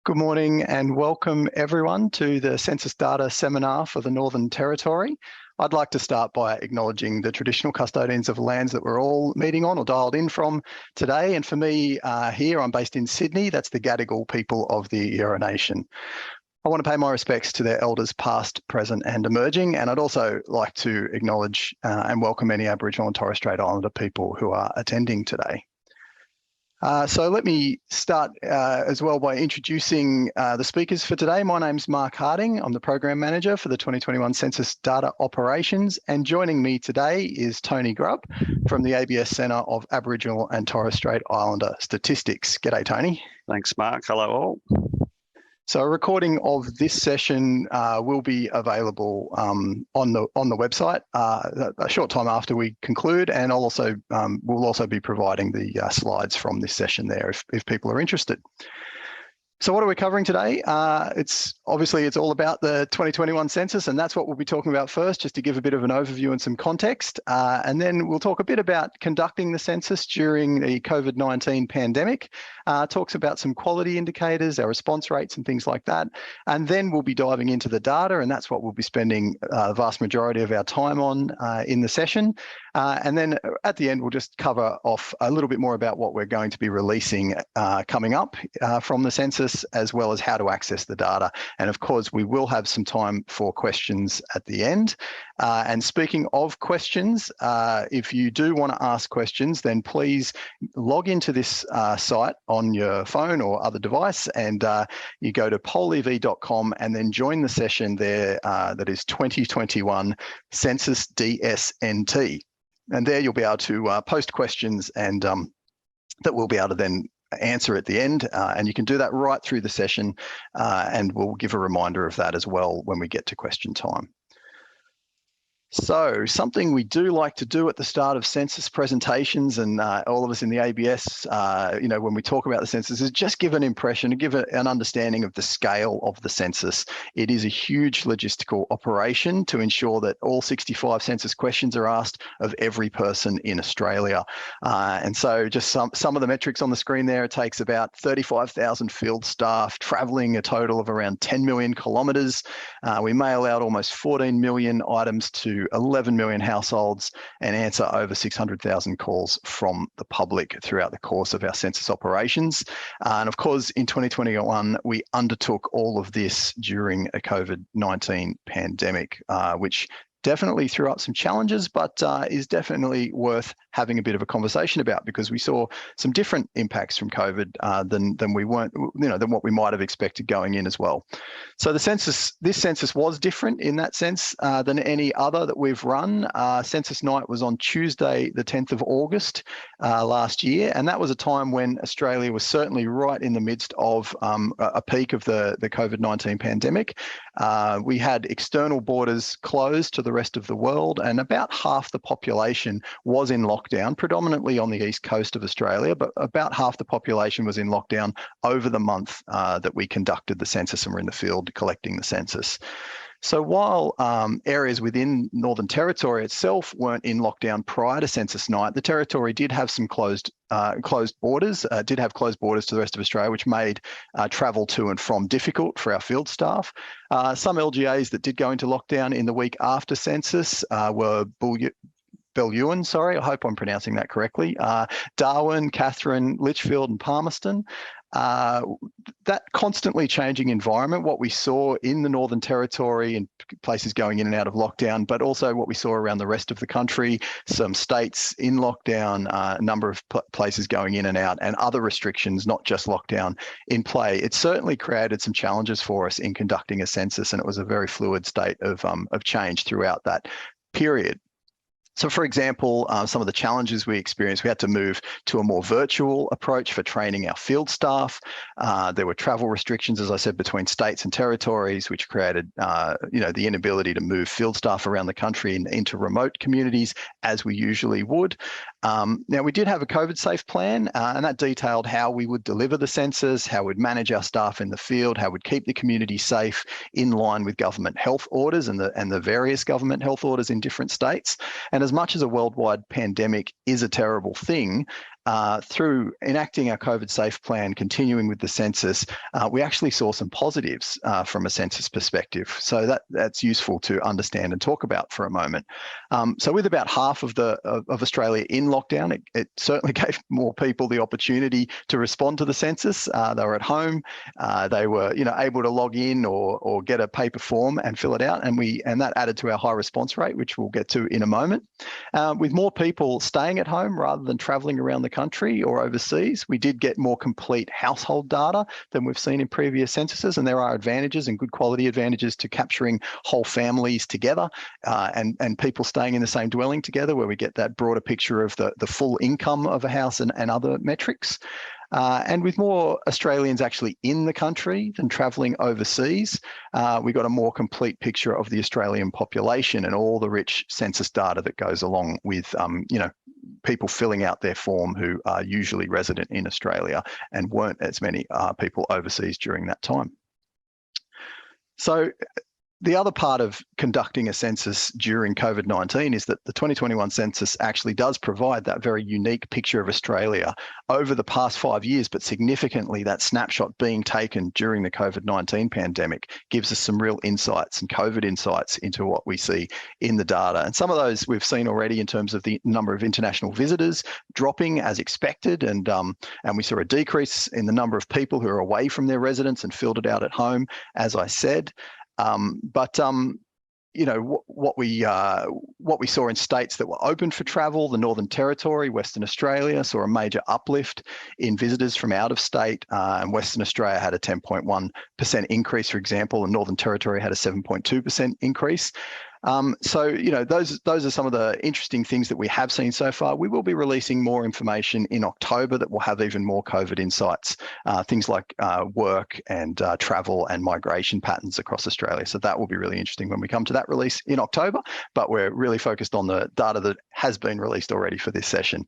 Good morning and welcome everyone to the Census Data Seminar for the Northern Territory. I'd like to start by acknowledging the traditional custodians of lands that we're all meeting on or dialed in from today. And for me here, I'm based in Sydney. That's the Gadigal people of the Eora Nation. I want to pay my respects to their elders past, present and emerging. And I'd also like to acknowledge and welcome any Aboriginal and Torres Strait Islander people who are attending today. So let me start as well by introducing the speakers for today. My name's Mark Harding. I'm the Program Manager for the 2021 Census Data Operations. And joining me today is Tony Grubb from the ABS Centre of Aboriginal and Torres Strait Islander Statistics. G'day, Tony. Thanks, Mark. Hello all. So a recording of this session will be available on the website a short time after we conclude, and we'll also be providing the slides from this session there if people are interested. So what are we covering today? It's all about the 2021 census, and that's what we'll be talking about first, just to give a bit of an overview and some context. And then we'll talk a bit about conducting the census during the COVID-19 pandemic, talks about some quality indicators, our response rates and things like that. And then we'll be diving into the data, and that's what we'll be spending the vast majority of our time on in the session. And then at the end, we'll just cover off a little bit more about what we're going to be releasing coming up from the census, as well as how to access the data. And of course, we will have some time for questions at the end. And speaking of questions, if you do want to ask questions, then please log into this site on your phone or other device, and you go to pollev.com and then join the session there that is 2021 Census DSNT. And there you'll be able to post questions and that we'll be able to then answer at the end, and you can do that right through the session, and we'll give a reminder of that as well when we get to question time. So something we do like to do at the start of census presentations, and all of us in the ABS, when we talk about the census, is just give an impression, give an understanding of the scale of the census. It is a huge logistical operation to ensure that all 65 census questions are asked of every person in Australia. And so just some of the metrics on the screen there, it takes about 35,000 field staff travelling a total of around 10 million kilometres. We mail out almost 14 million items to 11 million households and answer over 600,000 calls from the public throughout the course of our census operations. And of course, in 2021, we undertook all of this during a COVID-19 pandemic, which definitely threw up some challenges, but is definitely worth having a bit of a conversation about, because we saw some different impacts from COVID than what we might have expected going in as well. So this census was different in that sense than any other that we've run. Census night was on Tuesday, the 10th of August last year, and that was a time when Australia was certainly right in the midst of a peak of the COVID-19 pandemic. We had external borders closed to the rest of the world, and about half the population was in lockdown, predominantly on the east coast of Australia, but about half the population was in lockdown over the month that we conducted the census and were in the field collecting the census. So while areas within Northern Territory itself weren't in lockdown prior to census night, the Territory did have some closed borders, to the rest of Australia, which made travel to and from difficult for our field staff. Some LGAs that did go into lockdown in the week after census were Bellewen, sorry, I hope I'm pronouncing that correctly, Darwin, Katherine, Litchfield and Palmerston. That constantly changing environment, what we saw in the Northern Territory and places going in and out of lockdown, but also what we saw around the rest of the country, some states in lockdown, a number of places going in and out, and other restrictions, not just lockdown, in play. It certainly created some challenges for us in conducting a census, and it was a very fluid state of change throughout that period. So for example, some of the challenges we experienced, we had to move to a more virtual approach for training our field staff. There were travel restrictions, as I said, between states and territories, which created the inability to move field staff around the country and into remote communities as we usually would. Now, we did have a COVID safe plan, and that detailed how we would deliver the census, how we'd manage our staff in the field, how we'd keep the community safe in line with government health orders and the various government health orders in different states. And as much as a worldwide pandemic is a terrible thing, through enacting our COVID safe plan, continuing with the census, we actually saw some positives from a census perspective. So that's useful to understand and talk about for a moment. So with about half of Australia in lockdown, it certainly gave more people the opportunity to respond to the census. They were at home, they were able to log in or get a paper form and fill it out, and that added to our high response rate, which we'll get to in a moment. With more people staying at home rather than travelling around the country or overseas, we did get more complete household data than we've seen in previous censuses, and there are advantages and good quality advantages to capturing whole families together and people staying in the same dwelling together, where we get that broader picture of the full income of a house and other metrics. And with more Australians actually in the country than travelling overseas, we got a more complete picture of the Australian population and all the rich census data that goes along with, people filling out their form who are usually resident in Australia, and weren't as many people overseas during that time. So the other part of conducting a census during COVID-19 is that the 2021 census actually does provide that very unique picture of Australia over the past 5 years, but significantly that snapshot being taken during the COVID-19 pandemic gives us some real insights and COVID insights into what we see in the data. And some of those we've seen already in terms of the number of international visitors dropping as expected, and we saw a decrease in the number of people who are away from their residence and filled it out at home, as I said. What we saw in states that were open for travel, the Northern Territory, Western Australia, saw a major uplift in visitors from out of state, and Western Australia had a 10.1% increase, for example, and Northern Territory had a 7.2% increase. Those are some of the interesting things that we have seen so far. We will be releasing more information in October that will have even more COVID insights, things like work and travel and migration patterns across Australia. So that will be really interesting when we come to that release in October, but we're really focused on the data that has been released already for this session.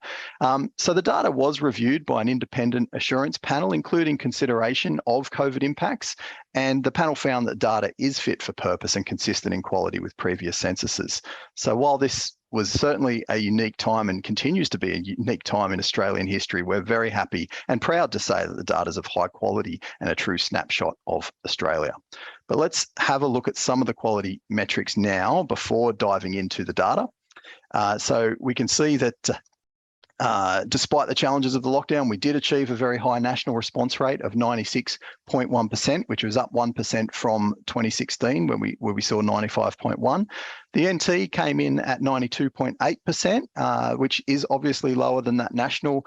So the data was reviewed by an independent assurance panel, including consideration of COVID impacts, and the panel found that data is fit for purpose and consistent in quality with previous censuses. So while this was certainly a unique time and continues to be a unique time in Australian history, we're very happy and proud to say that the data is of high quality and a true snapshot of Australia. But let's have a look at some of the quality metrics now before diving into the data. So we can see that despite the challenges of the lockdown, we did achieve a very high national response rate of 96.1%, which was up 1% from 2016 where we saw 95.1. The NT came in at 92.8%, which is obviously lower than that national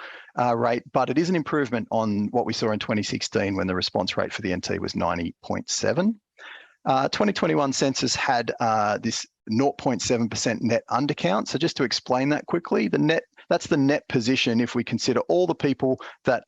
rate, but it is an improvement on what we saw in 2016 when the response rate for the NT was 90.7. 2021 census had this 0.7% net undercount. So just to explain that quickly, that's the net position if we consider all the people that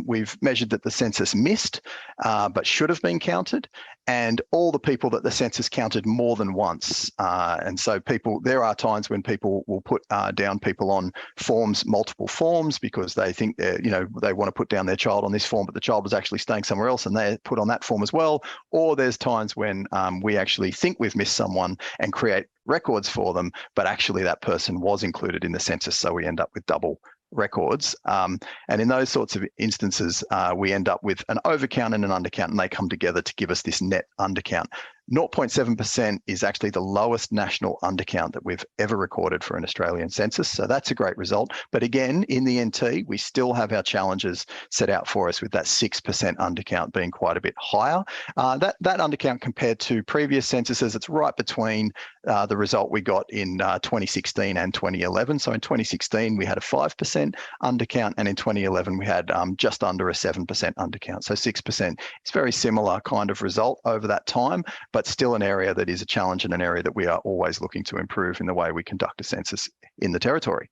we've measured that the census missed but should have been counted, and all the people that the census counted more than once. And so there are times when people will put down people on forms, multiple forms, because they think they want to put down their child on this form, but the child was actually staying somewhere else and they're put on that form as well. Or there's times when we actually think we've missed someone and create records for them, but actually that person was included in the census, so we end up with double records. And in those sorts of instances, we end up with an overcount and an undercount, and they come together to give us this net undercount. 0.7% is actually the lowest national undercount that we've ever recorded for an Australian census. So that's a great result. But again, in the NT, we still have our challenges set out for us, with that 6% undercount being quite a bit higher. That undercount compared to previous censuses, it's right between the result we got in 2016 and 2011. So in 2016, we had a 5% undercount, and in 2011, we had just under a 7% undercount. So 6%. It's very similar kind of result over that time, but still an area that is a challenge and an area that we are always looking to improve in the way we conduct a census in the territory.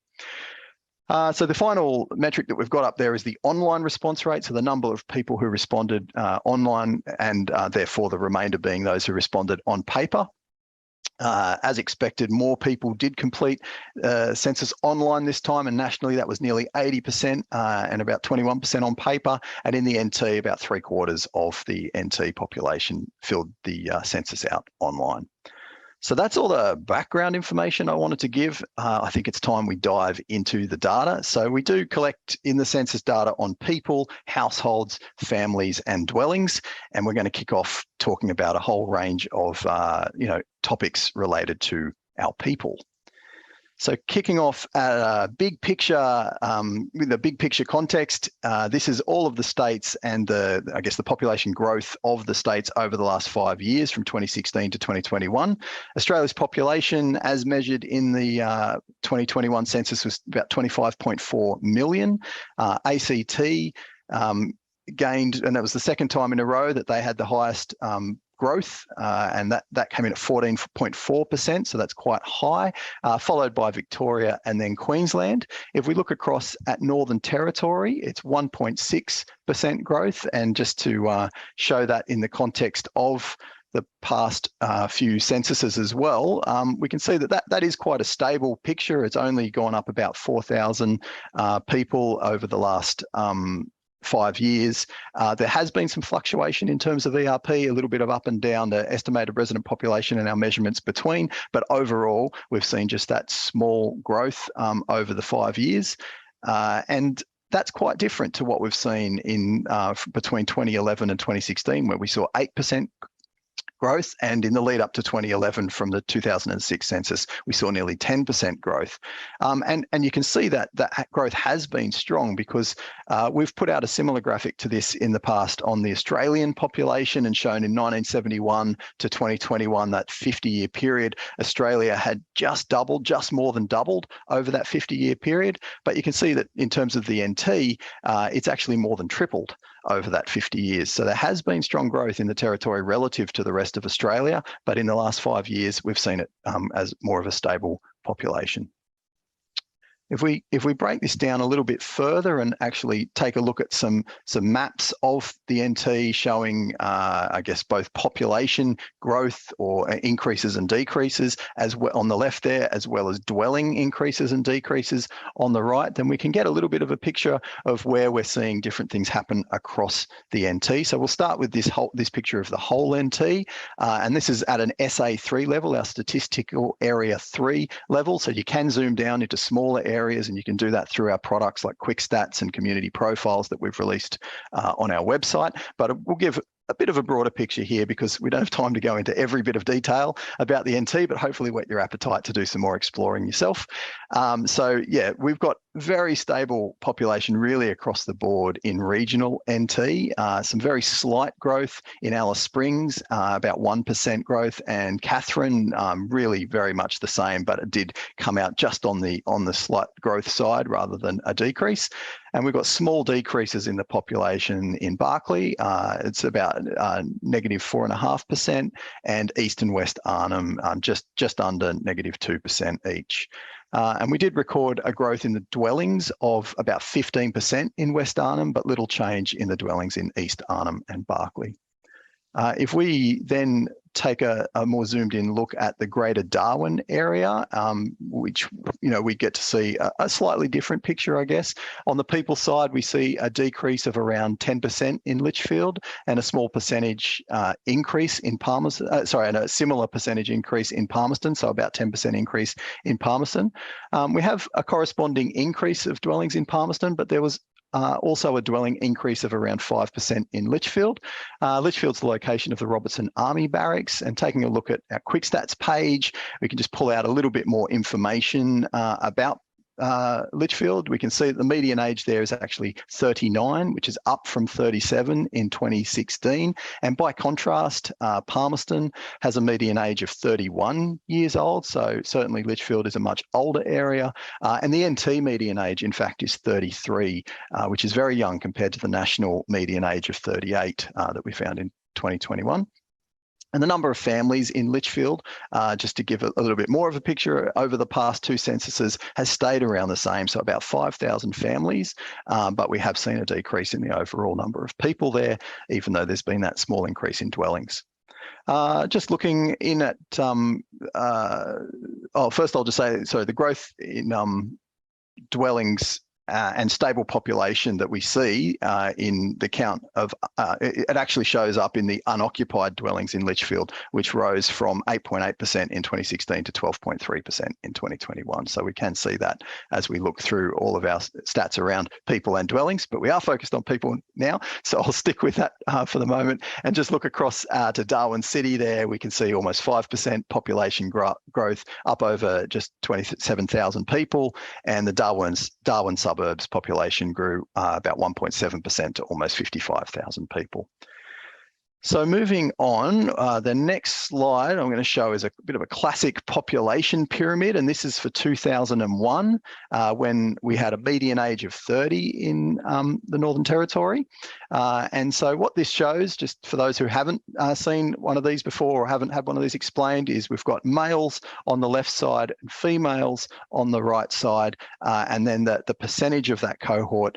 So the final metric that we've got up there is the online response rate, so the number of people who responded online, and therefore the remainder being those who responded on paper. As expected, more people did complete census online this time, and nationally that was nearly 80% and about 21% on paper. And in the NT, about 3/4 of the NT population filled the census out online. So that's all the background information I wanted to give. I think it's time we dive into the data. So we do collect in the census data on people, households, families, and dwellings. And we're going to kick off talking about a whole range of topics related to our people. So kicking off at a big picture, with a big picture context, this is all of the states and the population growth of the states over the last 5 years from 2016 to 2021. Australia's population as measured in the 2021 census was about 25.4 million. ACT gained, and that was the second time in a row that they had the highest growth, and that came in at 14.4%, so that's quite high, followed by Victoria and then Queensland. If we look across at Northern Territory, it's 1.6% growth, and just to show that in the context of the past few censuses as well, we can see that is quite a stable picture. It's only gone up about 4,000 people over the last 5 years. There has been some fluctuation in terms of ERP, a little bit of up and down the estimated resident population and our measurements between, but overall, we've seen just that small growth over the 5 years. And that's quite different to what we've seen in between 2011 and 2016, where we saw 8% growth, and in the lead up to 2011 from the 2006 census, we saw nearly 10% growth. And you can see that growth has been strong because we've put out a similar graphic to this in the past on the Australian population and shown in 1971 to 2021, that 50-year period, Australia had just more than doubled over that 50-year period. But you can see that in terms of the NT, it's actually more than tripled over that 50 years. So there has been strong growth in the territory relative to the rest of Australia, but in the last 5 years, we've seen it as more of a stable population. If we break this down a little bit further and actually take a look at some maps of the NT showing, both population growth or increases and decreases as well on the left there, as well as dwelling increases and decreases on the right, then we can get a little bit of a picture of where we're seeing different things happen across the NT. So we'll start with this picture of the whole NT, and this is at an SA3 level, our statistical area 3 level. So you can zoom down into smaller areas, and you can do that through our products like Quick Stats and Community Profiles that we've released on our website. But we'll give a bit of a broader picture here because we don't have time to go into every bit of detail about the NT, but hopefully whet your appetite to do some more exploring yourself. So yeah, we've got very stable population really across the board in regional NT, some very slight growth in Alice Springs, about 1% growth, and Catherine really very much the same, but it did come out just on the slight growth side rather than a decrease. And we've got small decreases in the population in Barkly. It's about negative 4.5%, and East and West Arnhem just under negative 2% each. And we did record a growth in the dwellings of about 15% in West Arnhem, but little change in the dwellings in East Arnhem and Barkly. If we then take a more zoomed in look at the Greater Darwin area, which we get to see a slightly different picture, I guess. On the people side, we see a decrease of around 10% in Litchfield and a small percentage increase in Palmerston. And a similar percentage increase in Palmerston, so about 10% increase in Palmerston. We have a corresponding increase of dwellings in Palmerston, but there was also a dwelling increase of around 5% in Litchfield. Litchfield's the location of the Robertson Army Barracks, and taking a look at our Quick Stats page, we can just pull out a little bit more information about Litchfield. We can see that the median age there is actually 39, which is up from 37 in 2016. And by contrast, Palmerston has a median age of 31 years old. So certainly Litchfield is a much older area. And the NT median age, in fact, is 33, which is very young compared to the national median age of 38 that we found in 2021. And the number of families in Litchfield, just to give a little bit more of a picture, over the past two censuses has stayed around the same, so about 5,000 families, but we have seen a decrease in the overall number of people there, even though there's been that small increase in dwellings. Just looking in at, first I'll just say, so the growth in dwellings and stable population that we see in the count of, it actually shows up in the unoccupied dwellings in Litchfield, which rose from 8.8% in 2016 to 12.3% in 2021. So we can see that as we look through all of our stats around people and dwellings, but we are focused on people now. So I'll stick with that for the moment and just look across to Darwin City there. We can see almost 5% population growth, up over just 27,000 people, and the Darwin suburbs population grew about 1.7% to almost 55,000 people. So moving on, the next slide I'm going to show is a bit of a classic population pyramid, and this is for 2001, when we had a median age of 30 in the Northern Territory. And so what this shows, just for those who haven't seen one of these before or haven't had one of these explained, is we've got males on the left side and females on the right side, and then the percentage of that cohort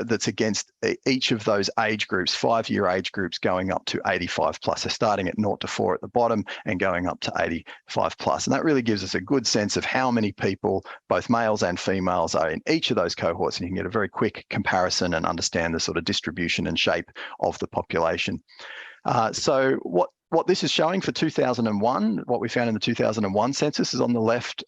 that's against each of those age groups, 5-year age groups, going up to 85 plus. So starting at 0 to 4 at the bottom and going up to 85 plus. And that really gives us a good sense of how many people, both males and females, are in each of those cohorts. And you can get a very quick comparison and understand the sort of distribution and shape of the population. So what this is showing for 2001, what we found in the 2001 census is on the left.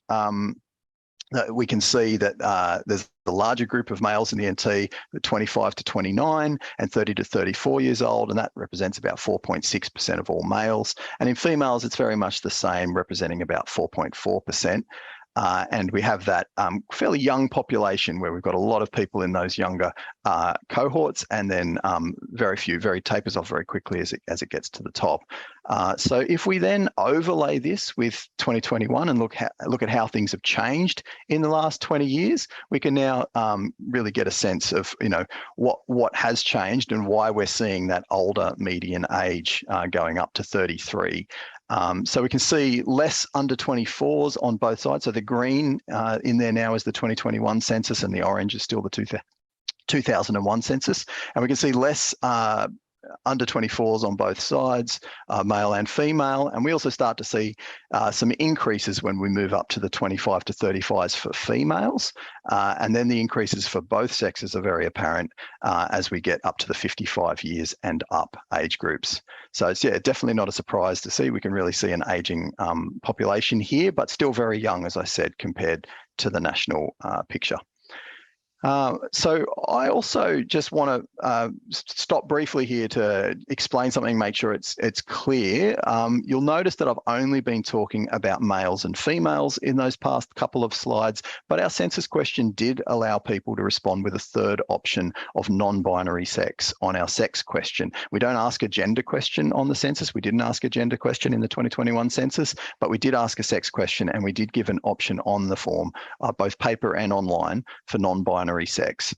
We can see that there's the larger group of males in the NT, 25 to 29 and 30 to 34 years old, and that represents about 4.6% of all males. And in females, it's very much the same, representing about 4.4%. And we have that fairly young population where we've got a lot of people in those younger cohorts, and then very tapers off very quickly as it gets to the top. So if we then overlay this with 2021 and look at how things have changed in the last 20 years, we can now really get a sense of what has changed and why we're seeing that older median age going up to 33. So we can see less under 24s on both sides. So the green in there now is the 2021 census, and the orange is still the 2001 census. And we can see less under 24s on both sides, male and female. And we also start to see some increases when we move up to the 25 to 35s for females. And then the increases for both sexes are very apparent as we get up to the 55 years and up age groups. So it's definitely not a surprise to see. We can really see an aging population here, but still very young, as I said, compared to the national picture. So I also just want to stop briefly here to explain something, make sure it's clear. You'll notice that I've only been talking about males and females in those past couple of slides, but our census question did allow people to respond with a third option of non-binary sex on our sex question. We don't ask a gender question on the census. We didn't ask a gender question in the 2021 census, but we did ask a sex question, and we did give an option on the form, both paper and online, for non-binary sex.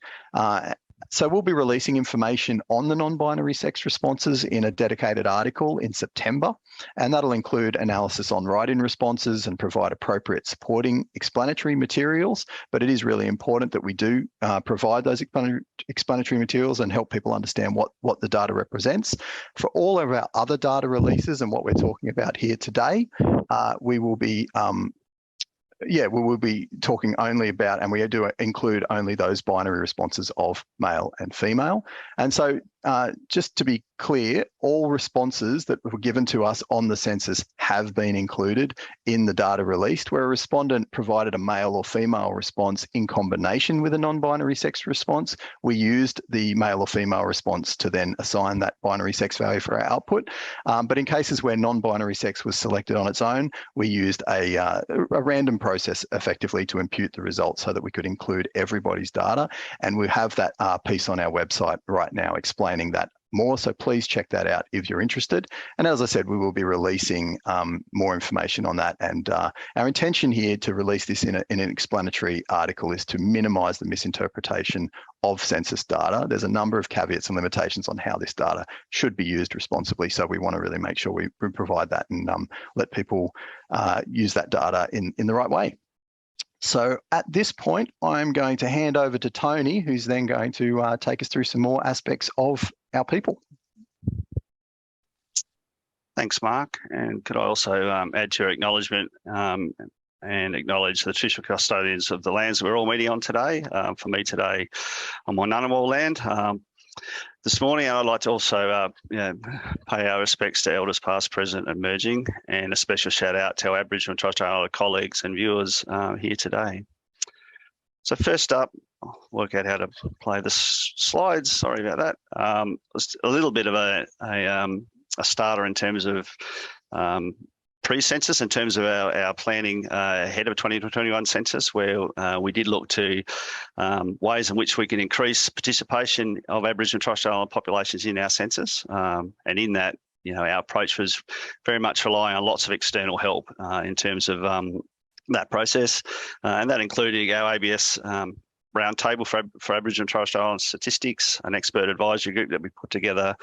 So we'll be releasing information on the non-binary sex responses in a dedicated article in September, and that'll include analysis on write-in responses and provide appropriate supporting explanatory materials. But it is really important that we do provide those explanatory materials and help people understand what the data represents. For all of our other data releases and what we're talking about here today, we will be we will be talking only about, and we do include only those binary responses of male and female. And so just to be clear, all responses that were given to us on the census have been included in the data released, where a respondent provided a male or female response in combination with a non-binary sex response. We used the male or female response to then assign that binary sex value for our output. But in cases where non-binary sex was selected on its own, we used a random process effectively to impute the results so that we could include everybody's data. And we have that piece on our website right now explaining that more, so please check that out if you're interested. And as I said, we will be releasing more information on that. And our intention here to release this in an explanatory article is to minimize the misinterpretation of census data. There's a number of caveats and limitations on how this data should be used responsibly, so we want to really make sure we provide that and let people use that data in the right way. So at this point, I'm going to hand over to Tony, who's then going to take us through some more aspects of our people. Thanks, Mark. And could I also add to your acknowledgement and acknowledge the traditional custodians of the lands we're all meeting on today. For me today, I'm on Ngunnawal land. This morning, I'd like to also pay our respects to Elders past, present and emerging, and a special shout out to our Aboriginal and Torres Strait Islander colleagues and viewers here today. So first up, I'll work out how to play the slides. Sorry about that. Just a little bit of a starter in terms of pre-census, in terms of our planning ahead of 2021 census, where we did look to ways in which we can increase participation of Aboriginal and Torres Strait Islander populations in our census. And in that, our approach was very much relying on lots of external help in terms of that process. And that included our ABS roundtable for Aboriginal and Torres Strait Islander statistics, an expert advisory group that we put together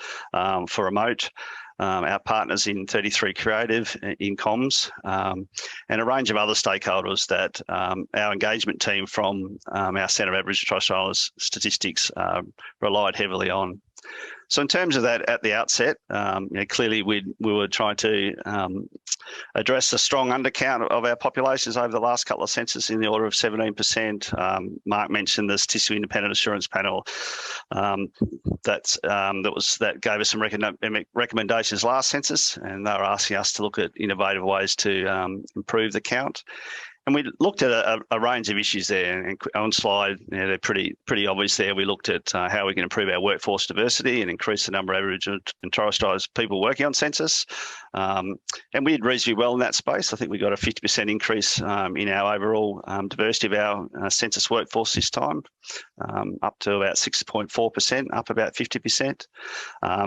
for remote, our partners in 33 Creative in comms, and a range of other stakeholders that our engagement team from our Centre of Aboriginal and Torres Strait Islander Statistics relied heavily on. So in terms of that, at the outset, clearly we were trying to address the strong undercount of our populations over the last couple of censuses in the order of 17%. Mark mentioned the Statistical Independent Assurance Panel that gave us some recommendations last census, and they were asking us to look at innovative ways to improve the count. And we looked at a range of issues there, and on slide, they're pretty obvious there. We looked at how we can improve our workforce diversity and increase the number of Aboriginal and Torres Strait Islander people working on census. And we did reasonably well in that space. I think we got a 50% increase in our overall diversity of our census workforce this time, up to about 6.4%, up about 50%.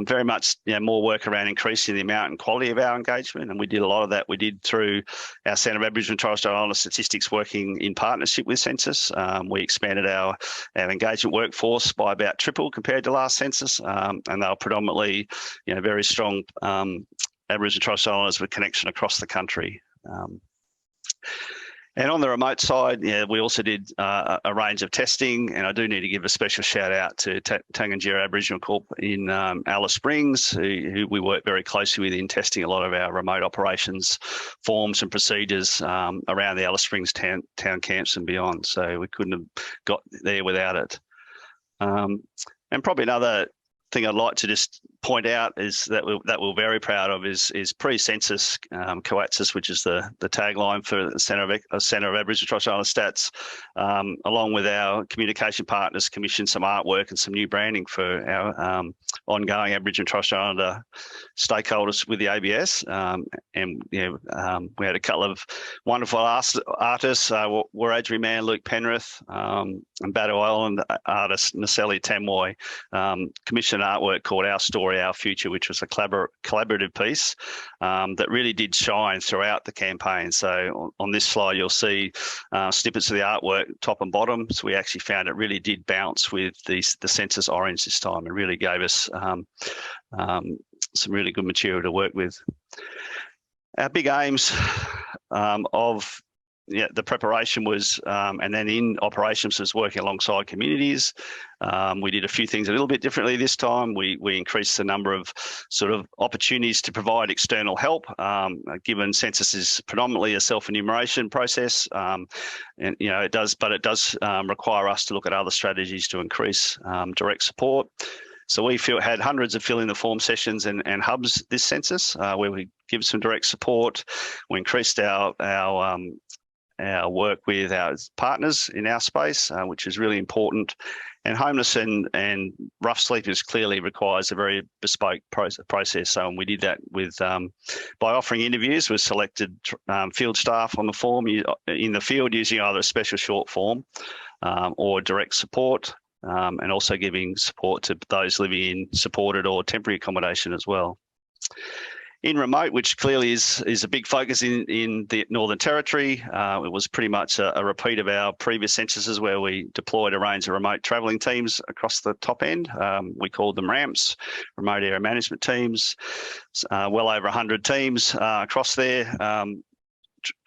Very much more work around increasing the amount and quality of our engagement, and we did a lot of that. We did through our Centre of Aboriginal and Torres Strait Islander Statistics working in partnership with Census. We expanded our engagement workforce by about triple compared to last census, and they were predominantly very strong Aboriginal and Torres Strait Islanders with connection across the country. And on the remote side, we also did a range of testing, and I do need to give a special shout out to Tangentyere Aboriginal Corp in Alice Springs, who we work very closely with in testing a lot of our remote operations forms and procedures around the Alice Springs town camps and beyond. So we couldn't have got there without it. And probably another thing I'd like to just point out is that we're very proud of is pre-census COATSIS, which is the tagline for the Centre of Aboriginal and Torres Strait Islander Stats, along with our communication partners, commissioned some artwork and some new branding for our ongoing Aboriginal and Torres Strait Islander stakeholders with the ABS. And we had a couple of wonderful artists, Wiradjuri man Luke Penrith, and Baddo Island artist Naseli Temwoy, commissioned artwork called Our Story, Our Future, which was a collaborative piece that really did shine throughout the campaign. So on this slide, you'll see snippets of the artwork top and bottom. So we actually found it really did bounce with the census orange this time, and really gave us some really good material to work with. Our big aims of the preparation was, and then in operations was working alongside communities. We did a few things a little bit differently this time. We increased the number of sort of opportunities to provide external help, given census is predominantly a self-enumeration process, and it does require us to look at other strategies to increase direct support. So we had hundreds of fill in the form sessions and hubs this census, where we give some direct support. We increased our work with our partners in our space, which is really important. And homeless and rough sleepers clearly requires a very bespoke process. So we did that with by offering interviews with selected field staff on the form in the field, using either a special short form or direct support, and also giving support to those living in supported or temporary accommodation as well. In remote, which clearly is a big focus in the Northern Territory, it was pretty much a repeat of our previous censuses, where we deployed a range of remote travelling teams across the top end. We called them RAMPs, Remote Area Management Teams, well over 100 teams across there.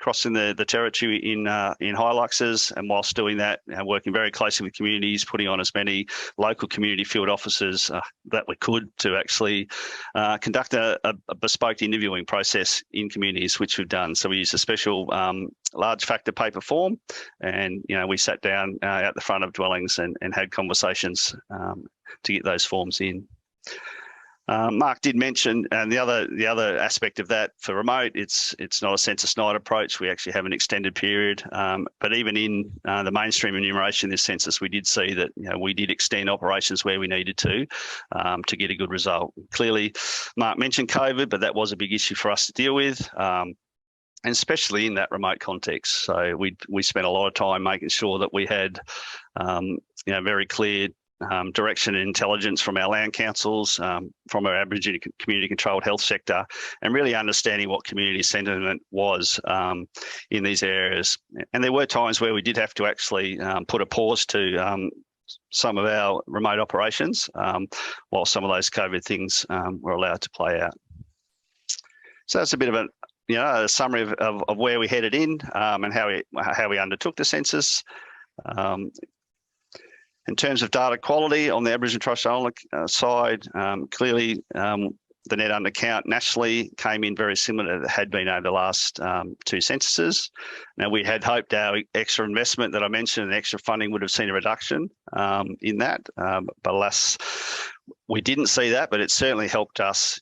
crossing the territory in Hiluxes, and whilst doing that, working very closely with communities, putting on as many local community field officers that we could to actually conduct a bespoke interviewing process in communities, which we've done. So we used a special large factor paper form, and we sat down at the front of dwellings and had conversations to get those forms in. Mark did mention, and the other aspect of that for remote, it's not a census night approach. We actually have an extended period, but even in the mainstream enumeration, this census, we did see that we did extend operations where we needed to get a good result. Clearly, Mark mentioned COVID, but that was a big issue for us to deal with. And especially in that remote context. So we spent a lot of time making sure that we had very clear direction and intelligence from our land councils, from our Aboriginal community controlled health sector, and really understanding what community sentiment was in these areas. And there were times where we did have to actually put a pause to some of our remote operations while some of those COVID things were allowed to play out. So that's a bit of a summary of where we headed in and how we undertook the census. In terms of data quality on the Aboriginal Torres Strait Islander side, clearly the net undercount nationally came in very similar to it had been over the last two censuses. Now, we had hoped our extra investment that I mentioned and extra funding would have seen a reduction in that, but alas, we didn't see that, but it certainly helped us,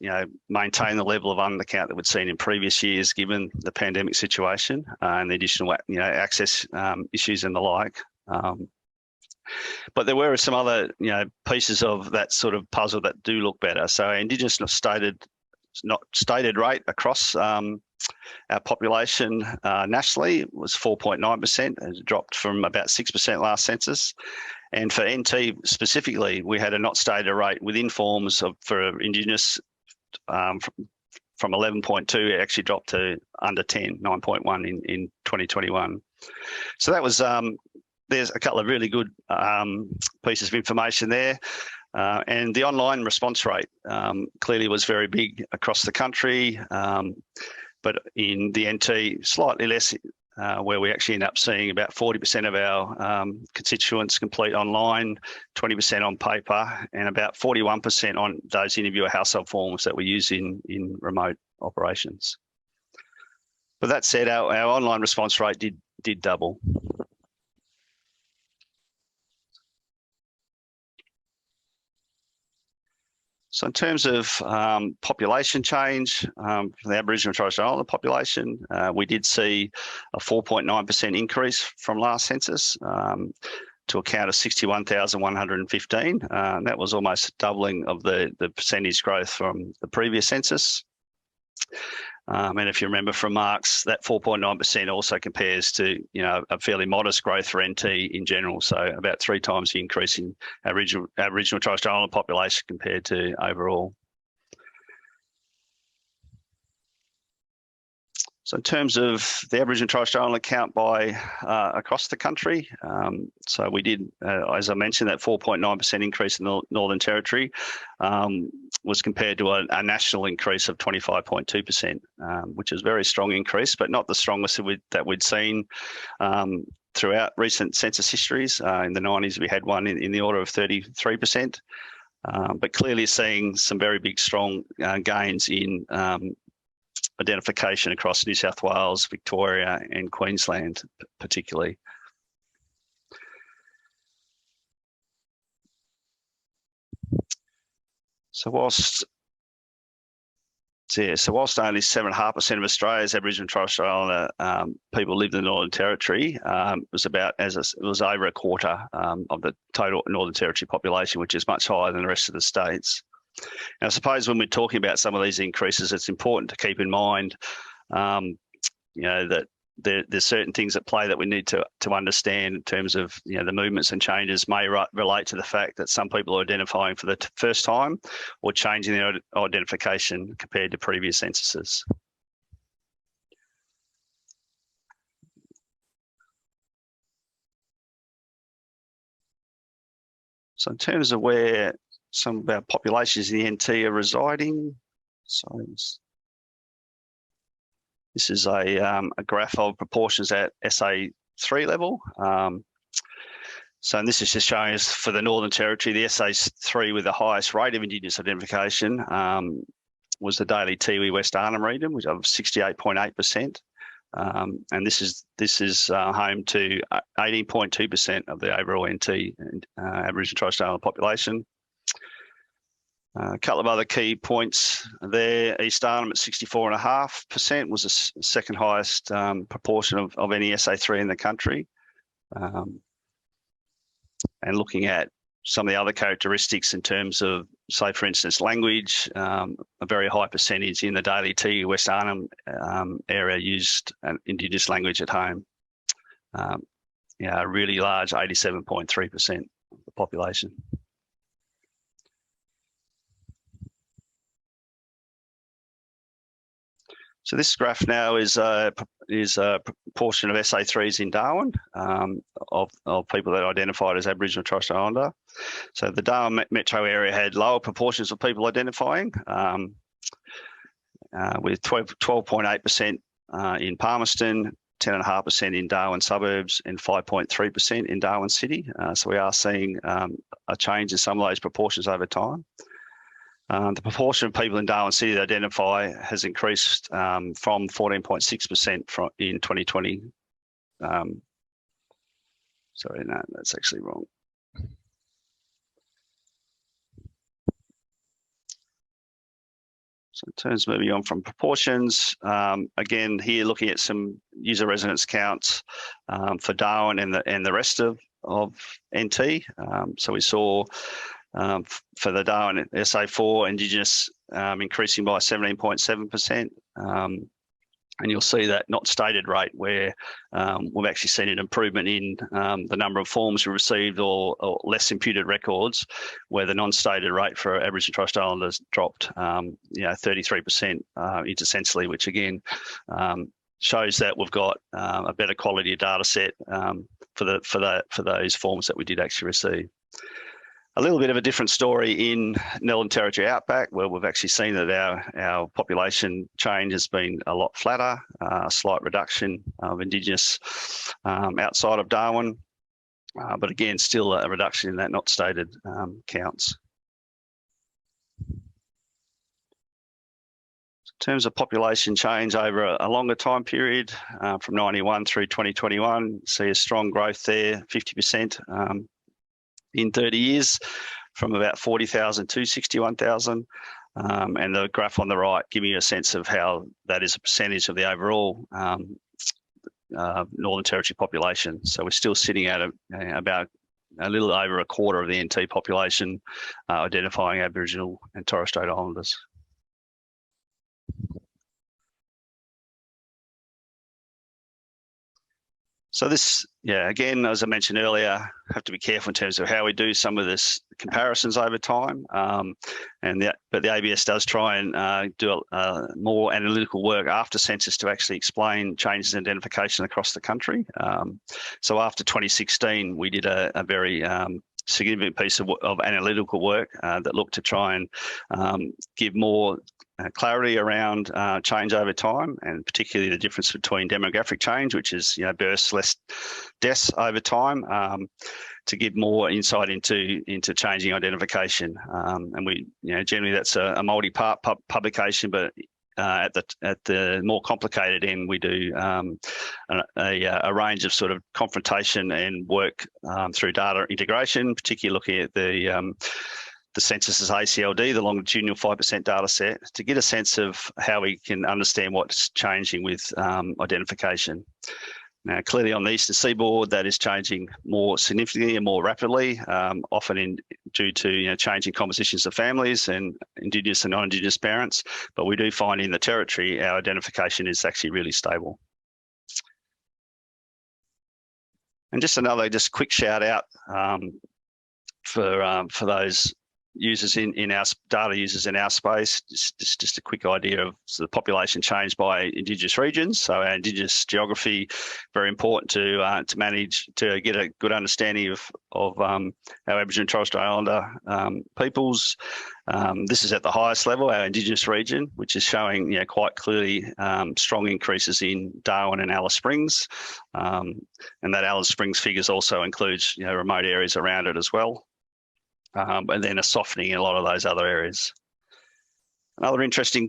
maintain the level of undercount that we'd seen in previous years, given the pandemic situation and the additional, access issues and the like. But there were some other, pieces of that sort of puzzle that do look better. So our Indigenous not stated rate across our population nationally was 4.9%. It dropped from about 6% last census. And for NT specifically, we had a not stated rate within forms for Indigenous from 11.2, it actually dropped to under 10, 9.1 in 2021. So that was there's a couple of really good pieces of information there. And the online response rate clearly was very big across the country, but in the NT, slightly less, where we actually end up seeing about 40% of our constituents complete online, 20% on paper, and about 41% on those interviewer household forms that we use in remote operations. But that said, our online response rate did double. So in terms of population change for the Aboriginal and Torres Strait Islander population, we did see a 4.9% increase from last census to a count of 61,115. That was almost doubling of the percentage growth from the previous census. And if you remember from Mark's, that 4.9% also compares to a fairly modest growth for NT in general, so about 3 times the increase in Aboriginal Torres Strait Islander population compared to overall. So in terms of the Aboriginal Torres Strait Islander count by across the country, so we did, as I mentioned, that 4.9% increase in the Northern Territory was compared to a national increase of 25.2%, which is a very strong increase, but not the strongest that we'd seen throughout recent census histories. In the 90s, we had one in the order of 33%, but clearly seeing some very big, strong gains in identification across New South Wales, Victoria and Queensland particularly. So whilst only 7.5% of Australia's Aboriginal and Torres Strait Islander people lived in the Northern Territory, it was over a quarter of the total Northern Territory population, which is much higher than the rest of the states. Now, I suppose when we're talking about some of these increases, it's important to keep in mind, that there's certain things at play that we need to understand in terms of, the movements and changes may relate to the fact that some people are identifying for the first time or changing their identification compared to previous censuses. So in terms of where some of our populations in the NT are residing. So This is a graph of proportions at SA3 level. So this is just showing us for the Northern Territory, the SA3 with the highest rate of Indigenous identification was the daily Tiwi West Arnhem region, which of 68.8%. And this is home to 18.2% of the overall NT Aboriginal and Torres Strait Islander population. A couple of other key points there. East Arnhem at 64.5% was the second highest proportion of any SA3 in the country. And looking at some of the other characteristics in terms of, say, for instance, language, a very high percentage in the daily Tiwi West Arnhem area used Indigenous language at home. Yeah, a really large 87.3% of the population. So this graph now is a proportion of SA3s in Darwin of people that identified as Aboriginal and Torres Strait Islander. So the Darwin metro area had lower proportions of people identifying, with 12.8% in Palmerston, 10.5% in Darwin suburbs, and 5.3% in Darwin city. So we are seeing a change in some of those proportions over time. The proportion of people in Darwin City that identify has increased from 14.6% in 2020. Sorry, no, that's actually wrong. So in terms of moving on from proportions, again, here looking at some user residence counts for Darwin and the rest of NT. So we saw for the Darwin SA4 Indigenous increasing by 17.7%. And you'll see that not stated rate where we've actually seen an improvement in the number of forms we received or less imputed records, where the non-stated rate for Aboriginal and Torres Strait Islanders dropped 33% intercensally, which again shows that we've got a better quality of data set for those forms that we did actually receive. A little bit of a different story in Northern Territory Outback, where we've actually seen that our population change has been a lot flatter, a slight reduction of Indigenous outside of Darwin, but again, still a reduction in that not stated counts. In terms of population change over a longer time period, from 91 through 2021, see a strong growth there, 50%. In 30 years, from about 40,000 to 61,000. And the graph on the right giving you a sense of how that is a percentage of the overall Northern Territory population. So we're still sitting at about a little over a quarter of the NT population identifying Aboriginal and Torres Strait Islanders. So this, again, as I mentioned earlier, have to be careful in terms of how we do some of this comparisons over time. But the ABS does try and do more analytical work after census to actually explain changes in identification across the country. So after 2016, we did a very significant piece of analytical work that looked to try and give more clarity around change over time, and particularly the difference between demographic change, which is births less deaths over time, to give more insight into changing identification. And we generally that's a multi-part publication, but at the more complicated end, we do a range of sort of confrontation and work through data integration, particularly looking at the Census's ACLD, the longitudinal 5% data set, to get a sense of how we can understand what's changing with identification. Now, clearly on the eastern seaboard, that is changing more significantly and more rapidly, often due to changing compositions of families and Indigenous and non-Indigenous parents. But we do find in the Territory, our identification is actually really stable. And just another quick shout out for those users in our data users in our space. Just a quick idea of the population change by Indigenous regions. So our Indigenous geography, very important to manage, to get a good understanding of our Aboriginal and Torres Strait Islander peoples. This is at the highest level, our Indigenous region, which is showing quite clearly strong increases in Darwin and Alice Springs, and that Alice Springs figures also includes remote areas around it as well. And then a softening in a lot of those other areas. Another interesting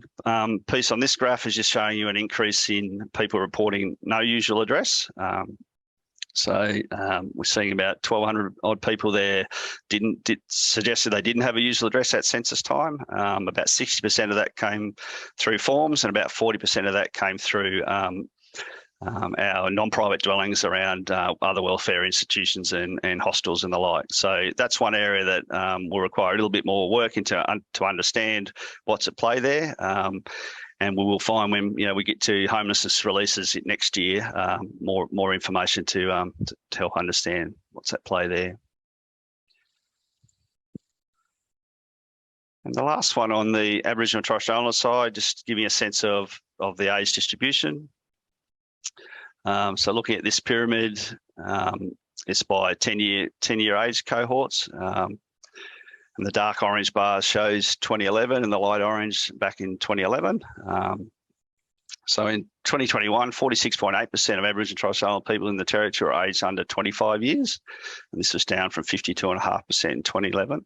piece on this graph is just showing you an increase in people reporting no usual address. So we're seeing about 1,200 odd people there suggested they didn't have a usual address at census time. About 60% of that came through forms, and about 40% of that came through our non-private dwellings around other welfare institutions and hostels and the like. So that's one area that will require a little bit more work to understand what's at play there. And we will find when we get to homelessness releases next year, more information to help understand what's at play there. And the last one on the Aboriginal and Torres Strait Islander side, just giving a sense of the age distribution. So looking at this pyramid, it's by 10-year age cohorts. And the dark orange bar shows 2011 and the light orange back in 2011. So in 2021, 46.8% of Aboriginal and Torres Strait Islander people in the territory are aged under 25 years. And this was down from 52.5% in 2011.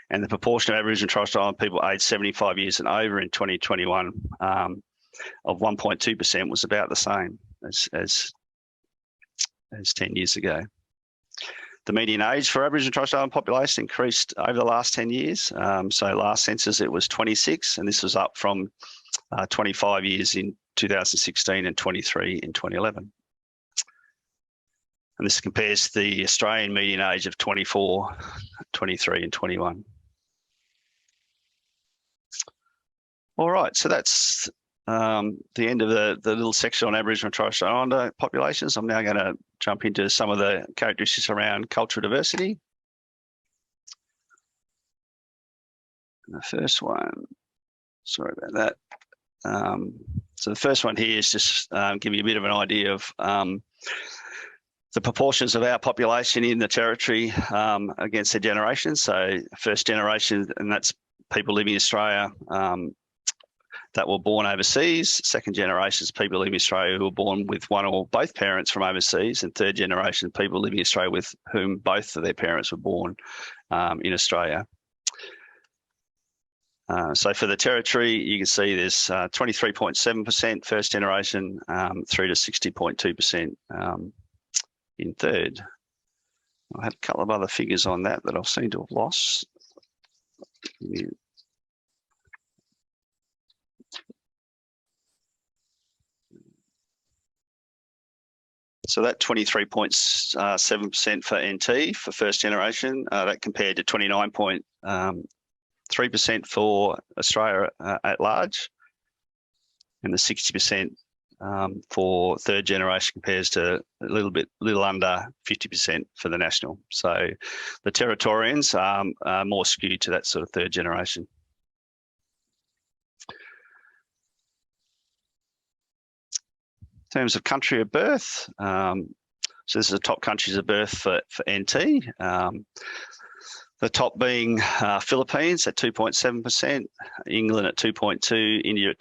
And the proportion of Aboriginal and Torres Strait Islander people aged 75 years and over in 2021 of 1.2% was about the same as 10 years ago. The median age for Aboriginal and Torres Strait Islander population increased over the last 10 years. So last census it was 26, and this was up from 25 years in 2016 and 23 in 2011. And this compares to the Australian median age of 24, 23 and 21. All right, so that's the end of the little section on Aboriginal and Torres Strait Islander populations. I'm now going to jump into some of the characteristics around cultural diversity. And the first one, sorry about that. So the first one here is just give you a bit of an idea of the proportions of our population in the territory against their generation. So first generation, and that's people living in Australia that were born overseas. Second generation is people living in Australia who were born with one or both parents from overseas. And third generation, people living in Australia with whom both of their parents were born in Australia. So for the territory, you can see there's 23.7% first generation through to 60.2% in third. I had a couple of other figures on that I've seemed to have lost. So that 23.7% for NT for first generation, that compared to 29.3% for Australia at large, and the 60% for third generation compares to a little under 50% for the national. So the Territorians are more skewed to that sort of third generation. In terms of country of birth, so this is the top countries of birth for NT. The top being Philippines at 2.7%, England at 2.2%, India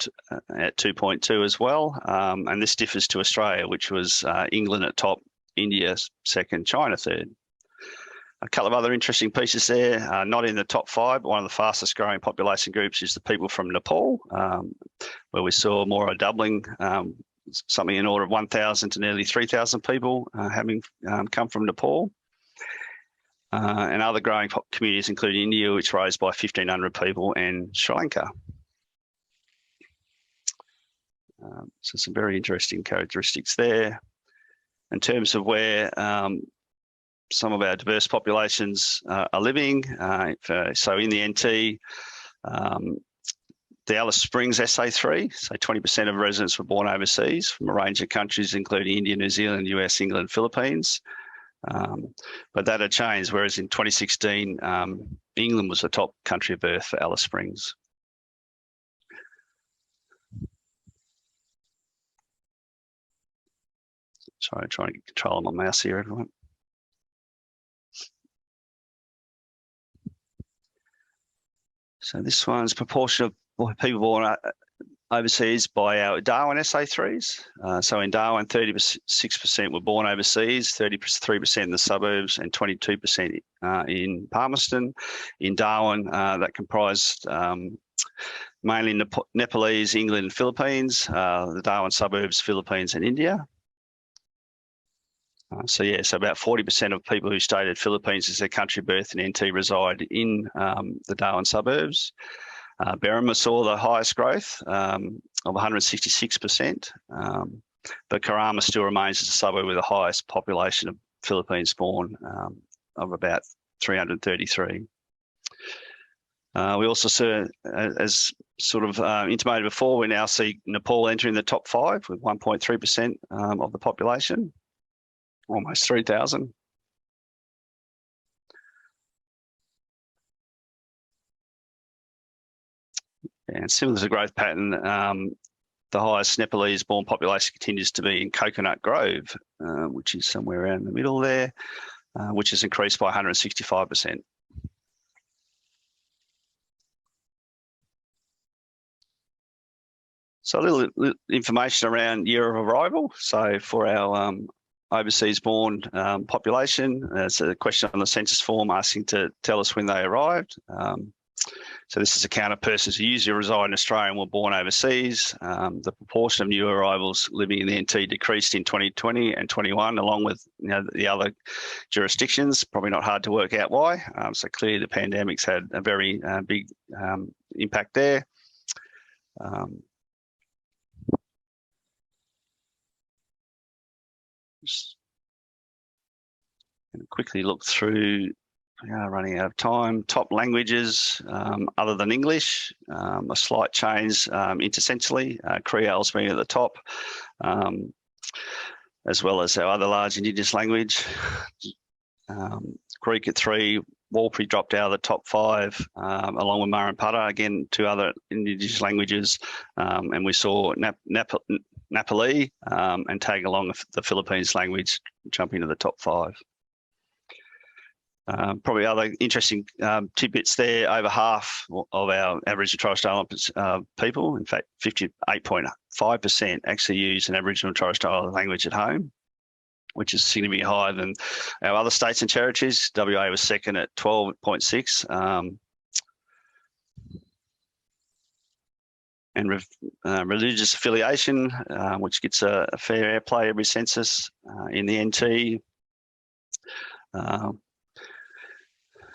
at 2.2% as well. And this differs to Australia, which was England at top, India second, China third. A couple of other interesting pieces there, not in the top 5, but one of the fastest growing population groups is the people from Nepal, where we saw more of a doubling, something in order of 1,000 to nearly 3,000 people having come from Nepal. And other growing communities include India, which rose by 1,500 people, and Sri Lanka. So some very interesting characteristics there. In terms of where some of our diverse populations are living, so in the NT, the Alice Springs SA3, so 20% of residents were born overseas from a range of countries, including India, New Zealand, US, England, Philippines. But that had changed, whereas in 2016, England was the top country of birth for Alice Springs. Sorry, I'm trying to get control of my mouse here, everyone. So this one's proportion of people born overseas by our Darwin SA3s. So in Darwin, 36% were born overseas, 33% in the suburbs, and 22% in Palmerston. In Darwin, that comprised mainly Nepalese, England, and Philippines. The Darwin suburbs, Philippines, and India. So about 40% of people who stated Philippines as their country of birth and NT reside in the Darwin suburbs. Berrima saw the highest growth of 166%, but Karama still remains as a suburb with the highest population of Philippines-born of about 333. We also saw, as sort of intimated before, we now see Nepal entering the top 5 with 1.3% of the population. Almost 3,000. And similar to the growth pattern, the highest Nepalese-born population continues to be in Coconut Grove, which is somewhere around the middle there, which has increased by 165%. So a little information around year of arrival. So for our overseas-born population. There's a question on the census form asking to tell us when they arrived. So this is a count of persons who usually reside in Australia and were born overseas. The proportion of new arrivals living in the NT decreased in 2020 and 21, along with the other jurisdictions. Probably not hard to work out why. So clearly the pandemic's had a very big impact there. Just quickly look through, we are running out of time. Top languages other than English, a slight change intersensually, Creole's being at the top, as well as our other large Indigenous language. Greek at 3, Warlpiri dropped out of the top 5, along with Murrumputter, again, 2 other Indigenous languages, and we saw Nepali and tag along the Philippines language jump into the top 5. Probably other interesting tidbits there, over half of our Aboriginal Torres Strait Islander people, in fact 58.5% actually use an Aboriginal Torres Strait Islander language at home, which is significantly higher than our other states and territories. WA was second at 12.6%. And religious affiliation, which gets a fair airplay every census in the NT,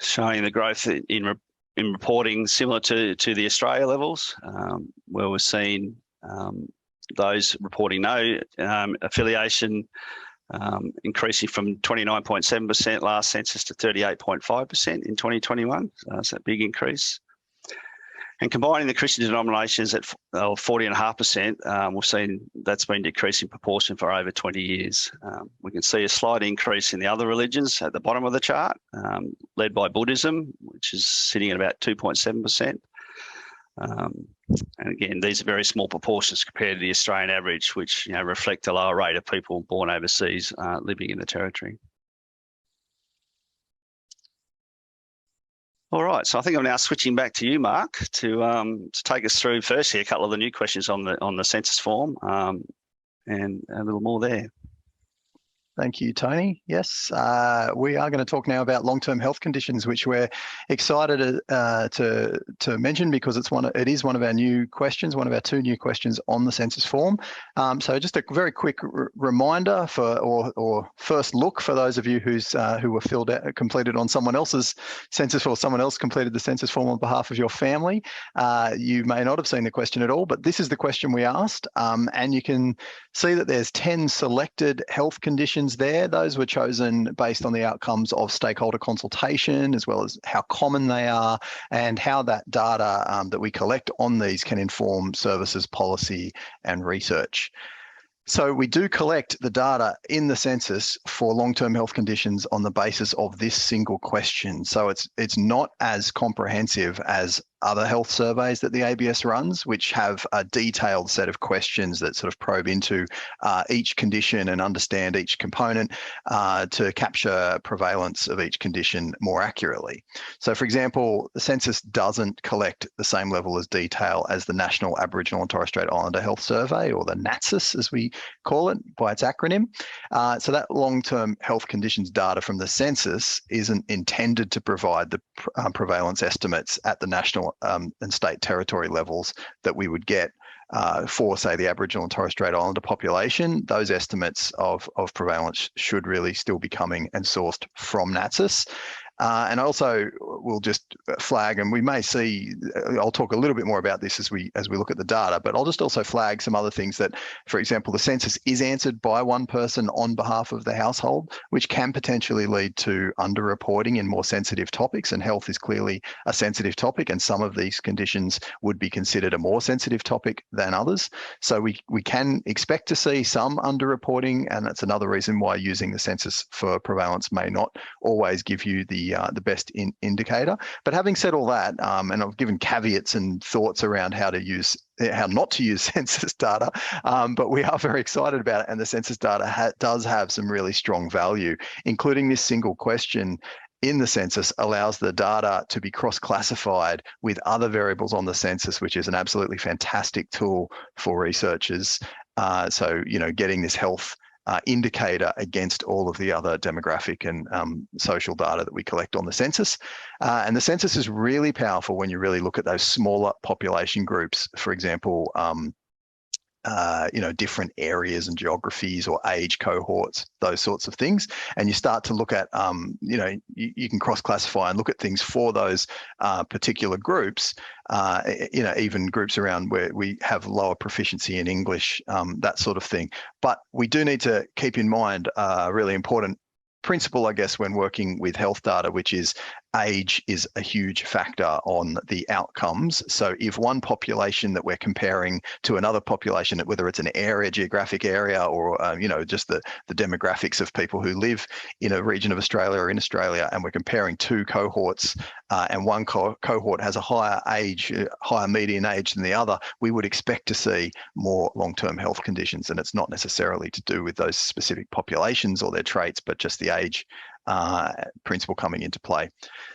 showing the growth in reporting similar to the Australia levels, where we're seeing those reporting no affiliation increasing from 29.7% last census to 38.5% in 2021. So that's a big increase. And combining the Christian denominations at 40.5%, we've seen that's been decreasing proportion for over 20 years. We can see a slight increase in the other religions at the bottom of the chart, led by Buddhism, which is sitting at about 2.7%. And again, these are very small proportions compared to the Australian average, which reflect a lower rate of people born overseas living in the territory. All right, so I think I'm now switching back to you, Mark, to take us through firstly a couple of the new questions on the census form, and a little more there. Thank you, Tony. Yes, we are going to talk now about long-term health conditions, which we're excited to mention because it is one of our new questions, one of our 2 new questions on the census form. So just a very quick reminder or first look for those of you who were completed on someone else's census, or someone else completed the census form on behalf of your family. You may not have seen the question at all, but this is the question we asked, and you can see that there's 10 selected health conditions there. Those were chosen based on the outcomes of stakeholder consultation, as well as how common they are and how that data that we collect on these can inform services, policy and research. So we do collect the data in the census for long-term health conditions on the basis of this single question. So it's not as comprehensive as other health surveys that the ABS runs, which have a detailed set of questions that sort of probe into each condition and understand each component to capture prevalence of each condition more accurately. So, for example, the census doesn't collect the same level of detail as the National Aboriginal and Torres Strait Islander Health Survey, or the NATSIS as we call it by its acronym. So that long-term health conditions data from the census isn't intended to provide the prevalence estimates at the national and state territory levels that we would get for, say, the Aboriginal and Torres Strait Islander population. Those estimates of prevalence should really still be coming and sourced from NATSIS. And also we'll just flag, and we may see, I'll talk a little bit more about this as we look at the data, but I'll just also flag some other things that, for example, the census is answered by one person on behalf of the household, which can potentially lead to underreporting in more sensitive topics, and health is clearly a sensitive topic, and some of these conditions would be considered a more sensitive topic than others. So we can expect to see some underreporting, and that's another reason why using the census for prevalence may not always give you the best indicator. But having said all that, and I've given caveats and thoughts around how not to use census data, but we are very excited about it, and the census data does have some really strong value, including this single question in the census allows the data to be cross-classified with other variables on the census, which is an absolutely fantastic tool for researchers. So, getting this health indicator against all of the other demographic and social data that we collect on the census. And the census is really powerful when you really look at those smaller population groups, for example, different areas and geographies or age cohorts, those sorts of things. And you start to look at, you can cross-classify and look at things for those particular groups, even groups around where we have lower proficiency in English, that sort of thing. But we do need to keep in mind a really important principle, I guess, when working with health data, which is age is a huge factor on the outcomes. So if one population that we're comparing to another population, whether it's an area, geographic area, or just the demographics of people who live in a region of Australia or in Australia, and we're comparing two cohorts, and one cohort has a higher median age than the other, we would expect to see more long-term health conditions. And it's not necessarily to do with those specific populations or their traits, but just the age principle coming into play.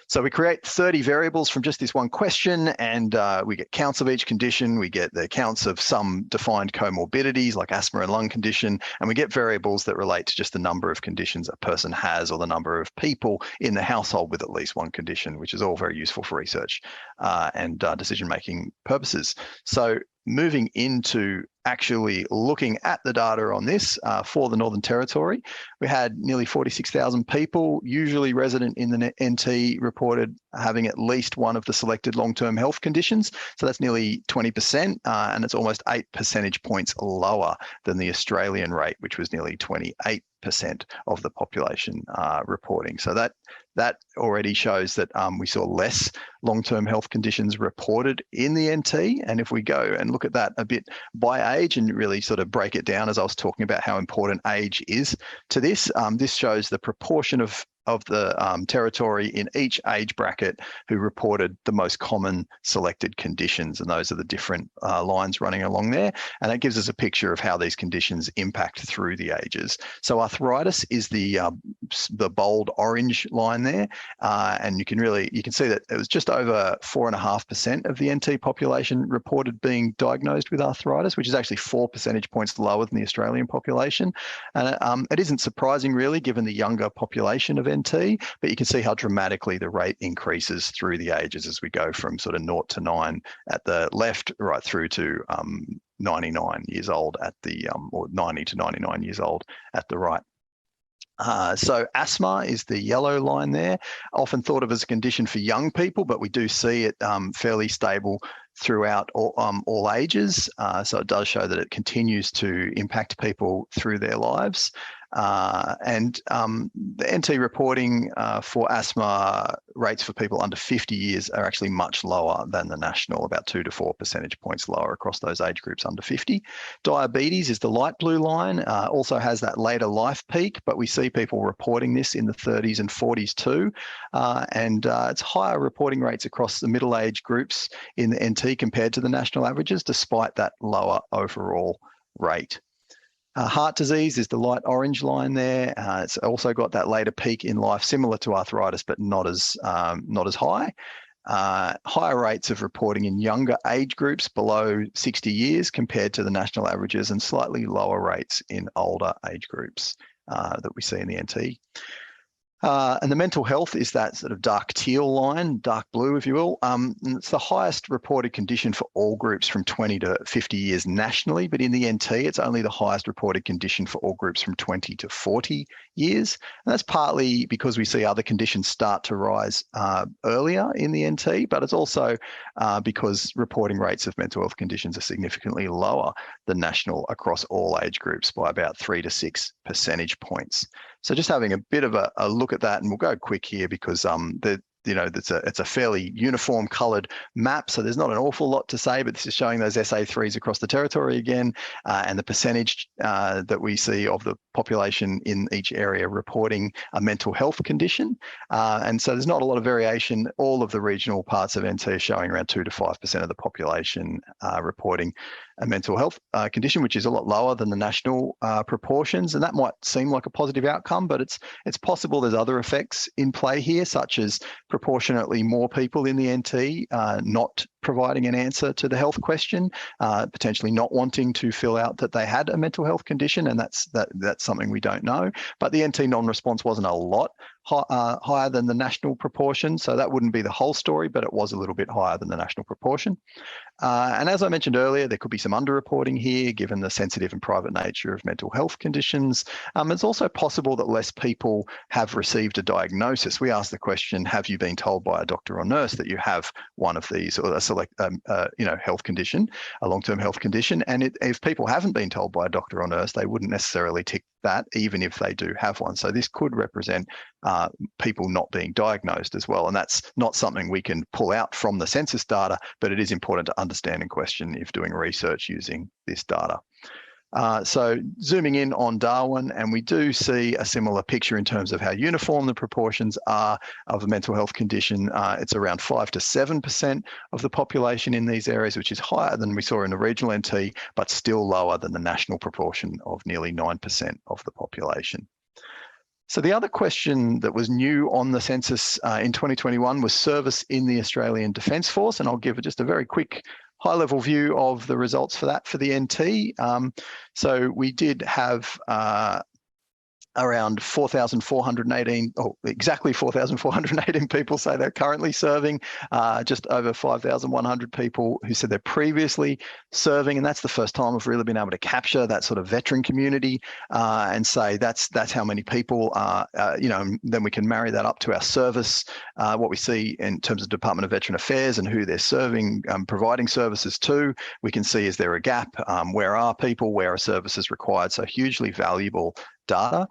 So we create 30 variables from just this one question, and we get counts of each condition. We get the counts of some defined comorbidities like asthma and lung condition, and we get variables that relate to just the number of conditions a person has or the number of people in the household with at least one condition, which is all very useful for research and decision-making purposes. So moving into actually looking at the data on this for the Northern Territory, we had nearly 46,000 people, usually resident in the NT, reported having at least one of the selected long-term health conditions. So that's nearly 20%, and it's almost 8 percentage points lower than the Australian rate, which was nearly 28% of the population reporting. So that already shows that we saw less long-term health conditions reported in the NT. And if we go and look at that a bit by age and really sort of break it down, as I was talking about how important age is to this, this shows the proportion of the territory in each age bracket who reported the most common selected conditions. And those are the different lines running along there. And that gives us a picture of how these conditions impact through the ages. So arthritis is the bold orange line there. And you can see that it was just over 4.5% of the NT population reported being diagnosed with arthritis, which is actually 4 percentage points lower than the Australian population. And it isn't surprising really, given the younger population of NT, but you can see how dramatically the rate increases through the ages as we go from sort of 0 to 9 at the left right through to 99 years old at the, or 90 to 99 years old at the right. So asthma is the yellow line there, often thought of as a condition for young people, but we do see it fairly stable throughout all ages. So it does show that it continues to impact people through their lives. The NT reporting for asthma rates for people under 50 years are actually much lower than the national, about 2 to 4 percentage points lower across those age groups under 50. Diabetes is the light blue line, also has that later life peak, but we see people reporting this in the 30s and 40s too. It's higher reporting rates across the middle age groups in the NT compared to the national averages, despite that lower overall rate. Heart disease is the light orange line there. It's also got that later peak in life, similar to arthritis, but not as high. Higher rates of reporting in younger age groups below 60 years compared to the national averages, and slightly lower rates in older age groups that we see in the NT. And the mental health is that sort of dark teal line, dark blue, if you will. And it's the highest reported condition for all groups from 20 to 50 years nationally, but in the NT, it's only the highest reported condition for all groups from 20 to 40 years. And that's partly because we see other conditions start to rise earlier in the NT, but it's also because reporting rates of mental health conditions are significantly lower than national across all age groups by about 3 to 6 percentage points. So just having a bit of a look at that, and we'll go quick here because it's a fairly uniform coloured map, so there's not an awful lot to say, but this is showing those SA3s across the territory again, and the percentage that we see of the population in each area reporting a mental health condition. And so there's not a lot of variation. All of the regional parts of NT are showing around 2 to 5% of the population reporting a mental health condition, which is a lot lower than the national proportions. And that might seem like a positive outcome, but it's possible there's other effects in play here, such as proportionately more people in the NT not providing an answer to the health question, potentially not wanting to fill out that they had a mental health condition, and that's something we don't know. But the NT non-response wasn't a lot higher than the national proportion, so that wouldn't be the whole story, but it was a little bit higher than the national proportion. And as I mentioned earlier, there could be some underreporting here, given the sensitive and private nature of mental health conditions. It's also possible that less people have received a diagnosis. We asked the question, have you been told by a doctor or nurse that you have one of these, or a select, health condition, a long-term health condition? And if people haven't been told by a doctor or nurse, they wouldn't necessarily tick that, even if they do have one. So this could represent people not being diagnosed as well. And that's not something we can pull out from the census data, but it is important to understand and question if doing research using this data. So zooming in on Darwin, and we do see a similar picture in terms of how uniform the proportions are of a mental health condition. It's around 5 to 7% of the population in these areas, which is higher than we saw in the regional NT, but still lower than the national proportion of nearly 9% of the population. So the other question that was new on the census in 2021 was service in the Australian Defence Force, and I'll give just a very quick high-level view of the results for that for the NT. So we did have around 4,418, or exactly 4,418 people say they're currently serving, just over 5,100 people who said they're previously serving, and that's the first time we've really been able to capture that sort of veteran community and say that's how many people are, then we can marry that up to our service, what we see in terms of Department of Veteran Affairs and who they're serving, providing services to. We can see, is there a gap? Where are people? Where are services required? So hugely valuable data.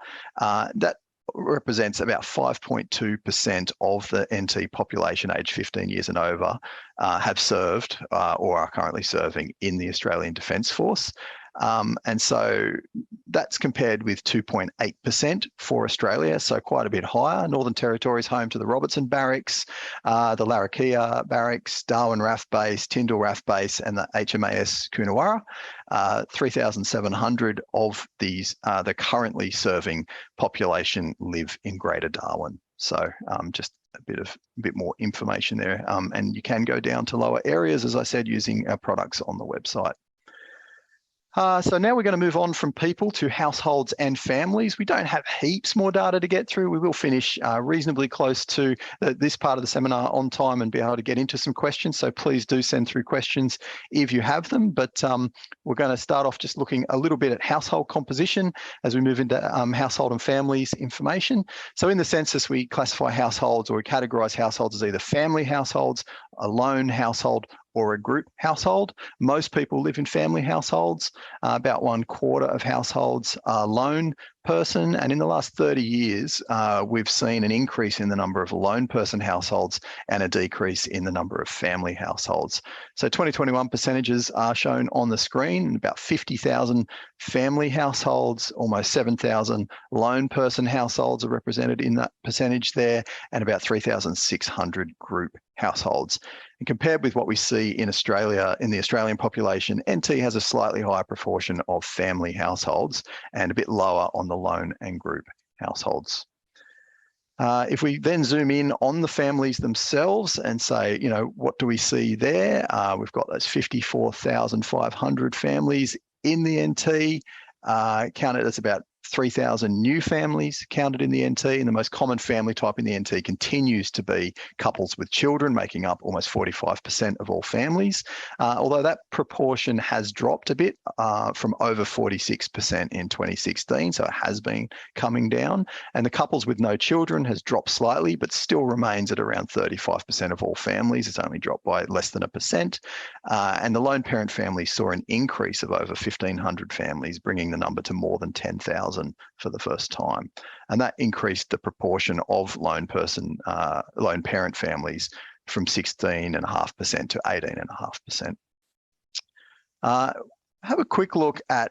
That represents about 5.2% of the NT population aged 15 years and over have served or are currently serving in the Australian Defence Force. And so that's compared with 2.8% for Australia, so quite a bit higher. Northern Territory is home to the Robertson Barracks, the Larrakia Barracks, Darwin RAF Base, Tyndall RAF Base, and the HMAS Coonawarra. 3,700 of these, the currently serving population live in Greater Darwin. So just a bit more information there. And you can go down to lower areas, as I said, using our products on the website. So now we're going to move on from people to households and families. We don't have heaps more data to get through. We will finish reasonably close to this part of the seminar on time and be able to get into some questions. So please do send through questions if you have them. But we're going to start off just looking a little bit at household composition as we move into household and families information. So in the census, we classify households, or we categorise households as either family households, a lone household, or a group household. Most people live in family households. About 1/4 of households are lone person, and in the last 30 years, we've seen an increase in the number of lone person households and a decrease in the number of family households. So 2021 percentages are shown on the screen. About 50,000 family households, almost 7,000 lone person households are represented in that percentage there, and about 3,600 group households. And compared with what we see in Australia, in the Australian population, NT has a slightly higher proportion of family households and a bit lower on the lone and group households. If we then zoom in on the families themselves and say, you know, what do we see there? We've got those 54,500 families in the NT, counted as about 3,000 new families counted in the NT, and the most common family type in the NT continues to be couples with children, making up almost 45% of all families, although that proportion has dropped a bit from over 46% in 2016, so it has been coming down. And the couples with no children has dropped slightly, but still remains at around 35% of all families. It's only dropped by less than 1%. And the lone parent families saw an increase of over 1,500 families, bringing the number to more than 10,000 for the first time. And that increased the proportion of lone parent families from 16.5% to 18.5%. Have a quick look at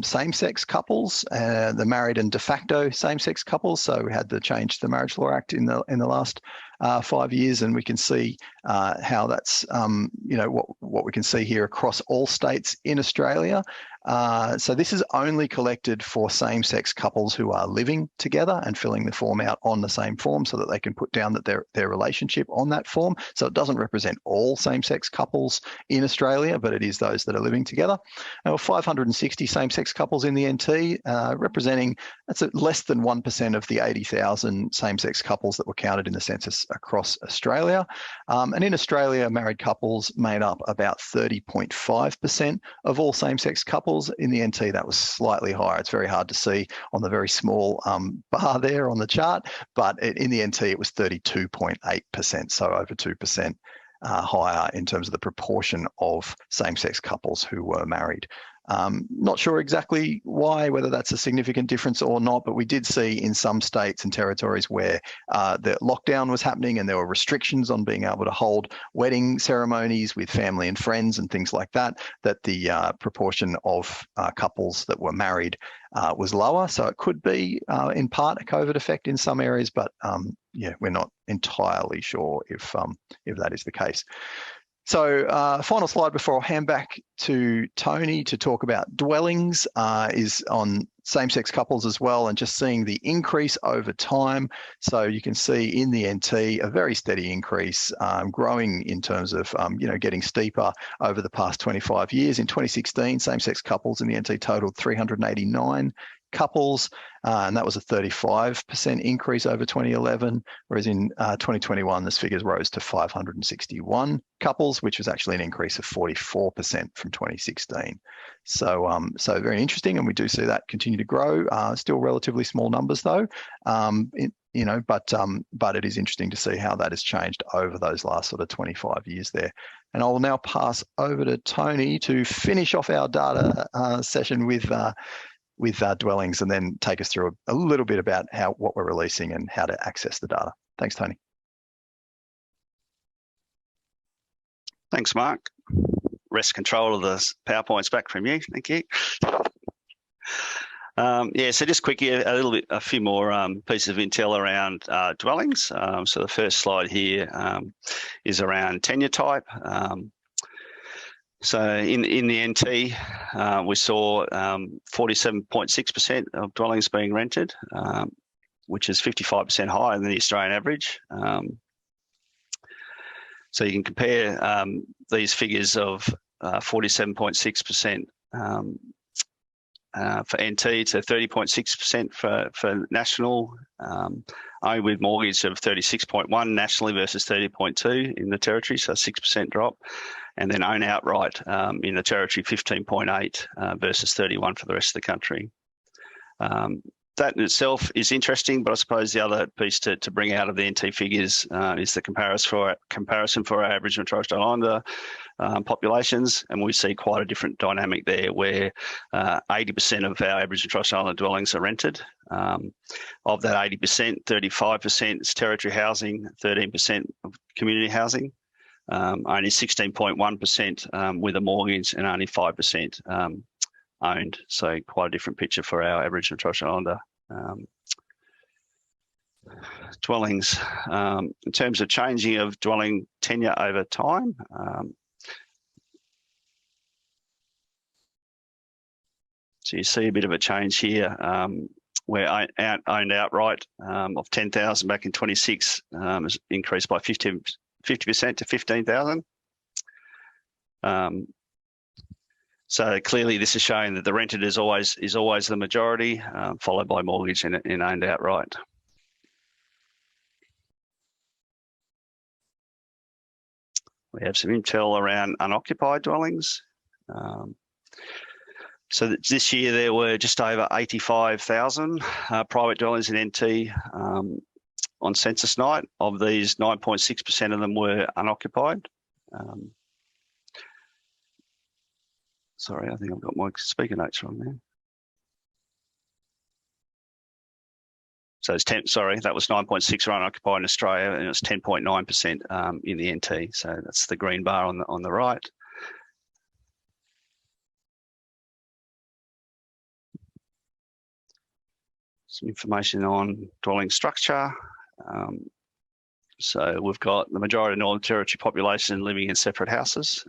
same-sex couples, the married and de facto same-sex couples. So we had the change to the Marriage Law Act in the last 5 years, and we can see how that's what we can see here across all states in Australia. So this is only collected for same-sex couples who are living together and filling the form out on the same form so that they can put down that their relationship on that form. So it doesn't represent all same-sex couples in Australia, but it is those that are living together. Now, 560 same-sex couples in the NT, representing, that's less than 1% of the 80,000 same-sex couples that were counted in the census across Australia. And in Australia, married couples made up about 30.5% of all same-sex couples. In the NT, that was slightly higher. It's very hard to see on the very small bar there on the chart, but in the NT, it was 32.8%, so over 2% higher in terms of the proportion of same-sex couples who were married. Not sure exactly why, whether that's a significant difference or not, but we did see in some states and territories where the lockdown was happening and there were restrictions on being able to hold wedding ceremonies with family and friends and things like that, that the proportion of couples that were married was lower. So it could be in part a COVID effect in some areas, but yeah, we're not entirely sure if that is the case. So final slide before I'll hand back to Tony to talk about dwellings is on same-sex couples as well, and just seeing the increase over time. So you can see in the NT a very steady increase, growing in terms of getting steeper over the past 25 years. In 2016, same-sex couples in the NT totaled 389 couples, and that was a 35% increase over 2011, whereas in 2021, this figure rose to 561 couples, which was actually an increase of 44% from 2016. So very interesting, and we do see that continue to grow. Still relatively small numbers though, but it is interesting to see how that has changed over those last sort of 25 years there. And I will now pass over to Tony to finish off our data session with dwellings, and then take us through a little bit about what we're releasing and how to access the data. Thanks, Tony. Thanks, Mark. Rest control of the PowerPoint's back from you. Thank you. So just quickly, a few more pieces of intel around dwellings. So the first slide here is around tenure type. So in the NT, we saw 47.6% of dwellings being rented, which is 55% higher than the Australian average. So you can compare these figures of 47.6% for NT to 30.6% for national, only with mortgage of 36.1 nationally versus 30.2 in the territory, so a 6% drop. And then own outright in the territory, 15.8 versus 31 for the rest of the country. that in itself is interesting, but I suppose the other piece to bring out of the NT figures is the comparison for our Aboriginal and Torres Strait Islander populations, and we see quite a different dynamic there, where 80% of our Aboriginal and Torres Strait Islander dwellings are rented. Of that 80%, 35% is territory housing, 13% of community housing, only 16.1% with a mortgage, and only 5% owned. So quite a different picture for our Aboriginal and Torres Strait Islander dwellings. In terms of changing of dwelling tenure over time, so you see a bit of a change here, where owned outright of 10,000 back in 26 has increased by 50% to 15,000. So clearly, this is showing that the rented is always the majority, followed by mortgage and owned outright. We have some intel around unoccupied dwellings. So this year there were just over 85,000 private dwellings in NT on census night. Of these, 9.6% of them were unoccupied. Sorry, I think I've got my speaker notes wrong there. So it's 10. Sorry, that was 9.6 are unoccupied in Australia, and it's 10.9% in the NT. So that's the green bar on the right. Some information on dwelling structure. So we've got the majority of Northern Territory population living in separate houses,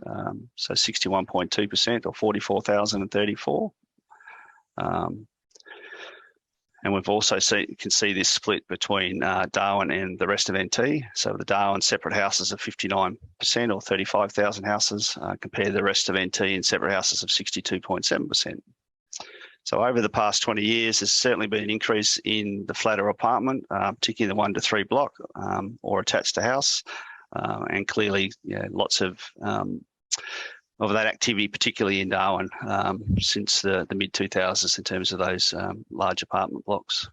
so 61.2% or 44,034. And we've also can see this split between Darwin and the rest of NT. So the Darwin separate houses of 59% or 35,000 houses compared to the rest of NT in separate houses of 62.7%. So over the past 20 years, there's certainly been an increase in the flatter apartment, particularly the 1 to 3 block or attached to house. And clearly, lots of that activity, particularly in Darwin, since the mid-2000s in terms of those large apartment blocks.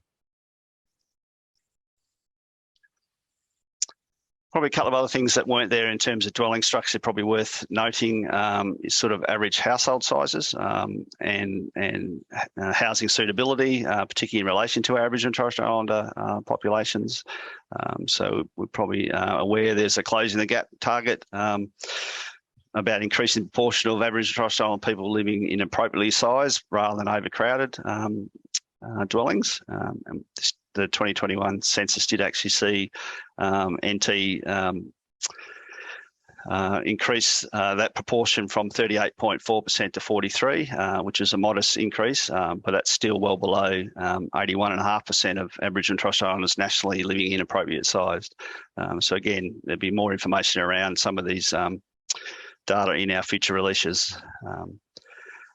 Probably a couple of other things that weren't there in terms of dwelling structure probably worth noting is sort of average household sizes and housing suitability, particularly in relation to our Aboriginal and Torres Strait Islander populations. So we're probably aware there's a closing the gap target about increasing the proportion of Aboriginal and Torres Strait Islander people living in appropriately sized rather than overcrowded dwellings. And the 2021 census did actually see NT increase that proportion from 38.4% to 43%, which is a modest increase, but that's still well below 81.5% of Aboriginal and Torres Strait Islanders nationally living in appropriate sized. So again, there'd be more information around some of these data in our future releases.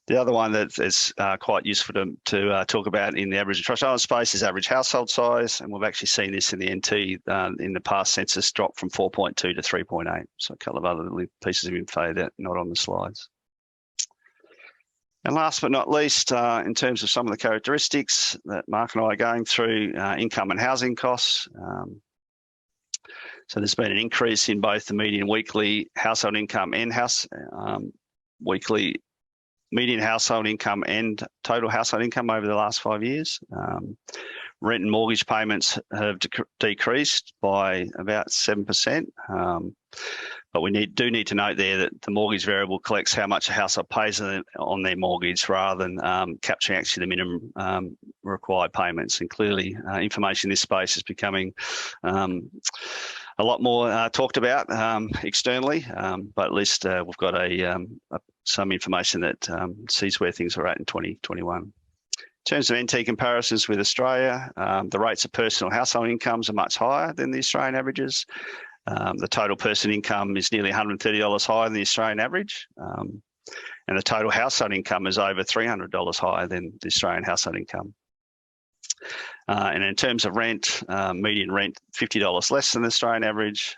The other one that is quite useful to talk about in the Aboriginal and Torres Strait Islander space is average household size, and we've actually seen this in the NT in the past census drop from 4.2 to 3.8. So a couple of other pieces of info that not on the slides. And last but not least, in terms of some of the characteristics that Mark and I are going through, income and housing costs. So there's been an increase in both the median weekly household income and weekly median household income and total household income over the last 5 years. Rent and mortgage payments have decreased by about 7%. But we do need to note there that the mortgage variable collects how much a household pays on their mortgage rather than capturing actually the minimum required payments. And clearly, information in this space is becoming a lot more talked about externally, but at least we've got some information that sees where things are at in 2021. In terms of NT comparisons with Australia, the rates of personal household incomes are much higher than the Australian averages. The total person income is nearly $130 higher than the Australian average. And the total household income is over $300 higher than the Australian household income. And in terms of rent, median rent $50 less than the Australian average,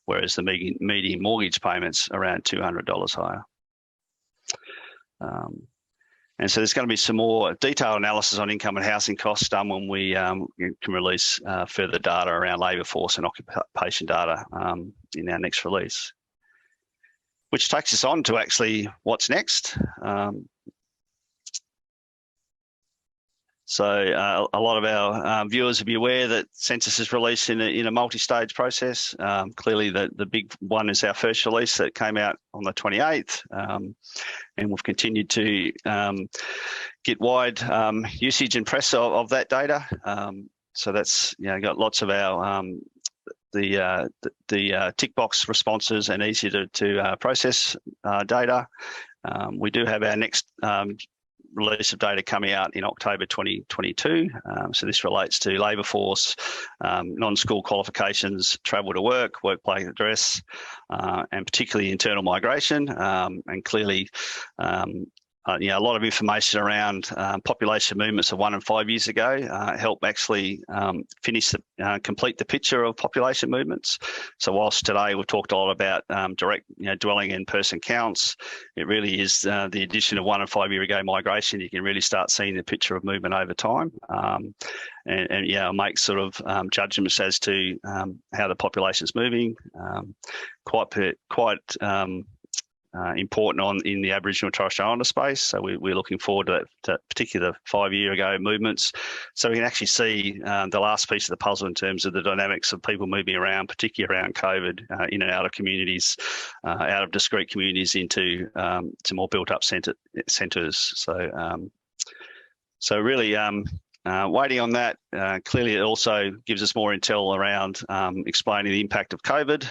whereas the median mortgage payments around $200 higher. And so there's going to be some more detailed analysis on income and housing costs done when we can release further data around labour force and occupation data in our next release. Which takes us on to actually what's next. So a lot of our viewers will be aware that Census is released in a multi-stage process. Clearly, the big one is our first release that came out on the 28th, and we've continued to get wide usage and press of that data. So that's got lots of our the tick box responses and easier to process data. We do have our next release of data coming out in October 2022. So this relates to labour force, non-school qualifications, travel to work, workplace address, and particularly internal migration. And clearly, a lot of information around population movements of 1 and 5 years ago help actually complete the picture of population movements. So whilst today we've talked a lot about direct dwelling and person counts, it really is the addition of 1 and 5 year ago migration. You can really start seeing the picture of movement over time, and make sort of judgments as to how the population is moving. Quite important in the Aboriginal and Torres Strait Islander space. So we're looking forward to that particular 5 year ago movements. So we can actually see the last piece of the puzzle in terms of the dynamics of people moving around, particularly around COVID, in and out of communities, out of discrete communities into to more built up centres. So really waiting on that. Clearly, it also gives us more intel around explaining the impact of COVID,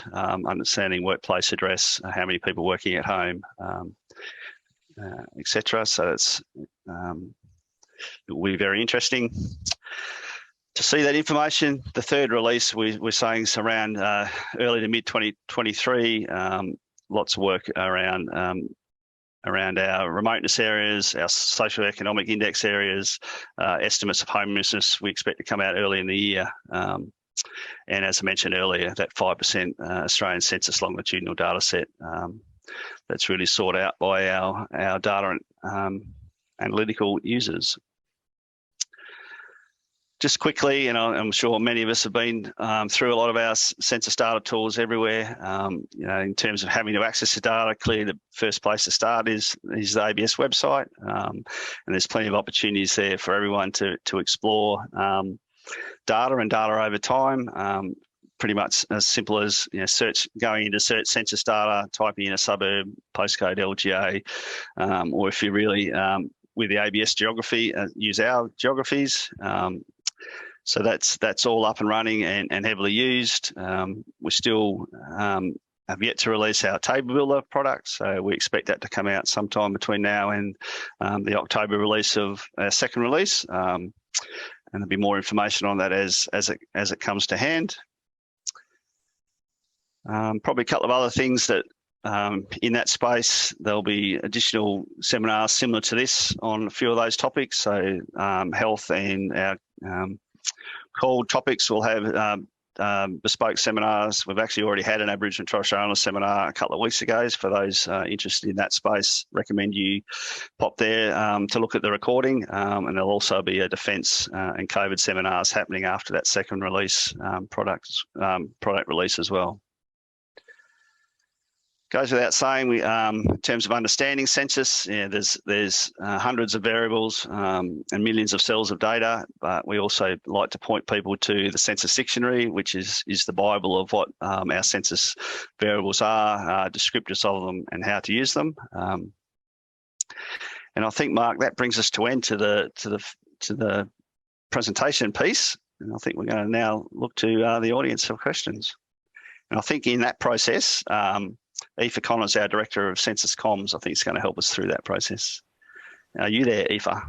understanding workplace address, how many people working at home, etc. So it will be very interesting to see that information. The third release we're saying is around early to mid 2023. Lots of work around our remoteness areas, our socioeconomic index areas, estimates of homelessness we expect to come out early in the year. And as I mentioned earlier, that 5% Australian census longitudinal data set that's really sought out by our data analytical users. Just quickly, and I'm sure many of us have been through a lot of our census data tools everywhere. In terms of having to access the data, clearly the first place to start is the ABS website, and there's plenty of opportunities there for everyone to explore data and data over time. Pretty much as simple as going into search census data, typing in a suburb, postcode, LGA, or if you really with the ABS geography, use our geographies. So that's all up and running and heavily used. We still have yet to release our table builder product, so we expect that to come out sometime between now and the October release of our second release. And there'll be more information on that as it comes to hand. Probably a couple of other things that in that space, there'll be additional seminars similar to this on a few of those topics. So health and our core topics will have bespoke seminars. We've actually already had an Aboriginal and Torres Strait Islander seminar a couple of weeks ago. For those interested in that space, recommend you pop there to look at the recording. And there'll also be a defence and COVID seminars happening after that second release product release as well. Goes without saying, we, in terms of understanding census, there's hundreds of variables and millions of cells of data, but we also like to point people to the Census Dictionary, which is the Bible of what our census variables are, descriptors of them, and how to use them. And I think, Mark, that brings us to end to the presentation piece, and I think we're going to now look to the audience for questions. And I think in that process, Aoife Connors, our Director of Census Comms, I think is going to help us through that process. Are you there, Aoife?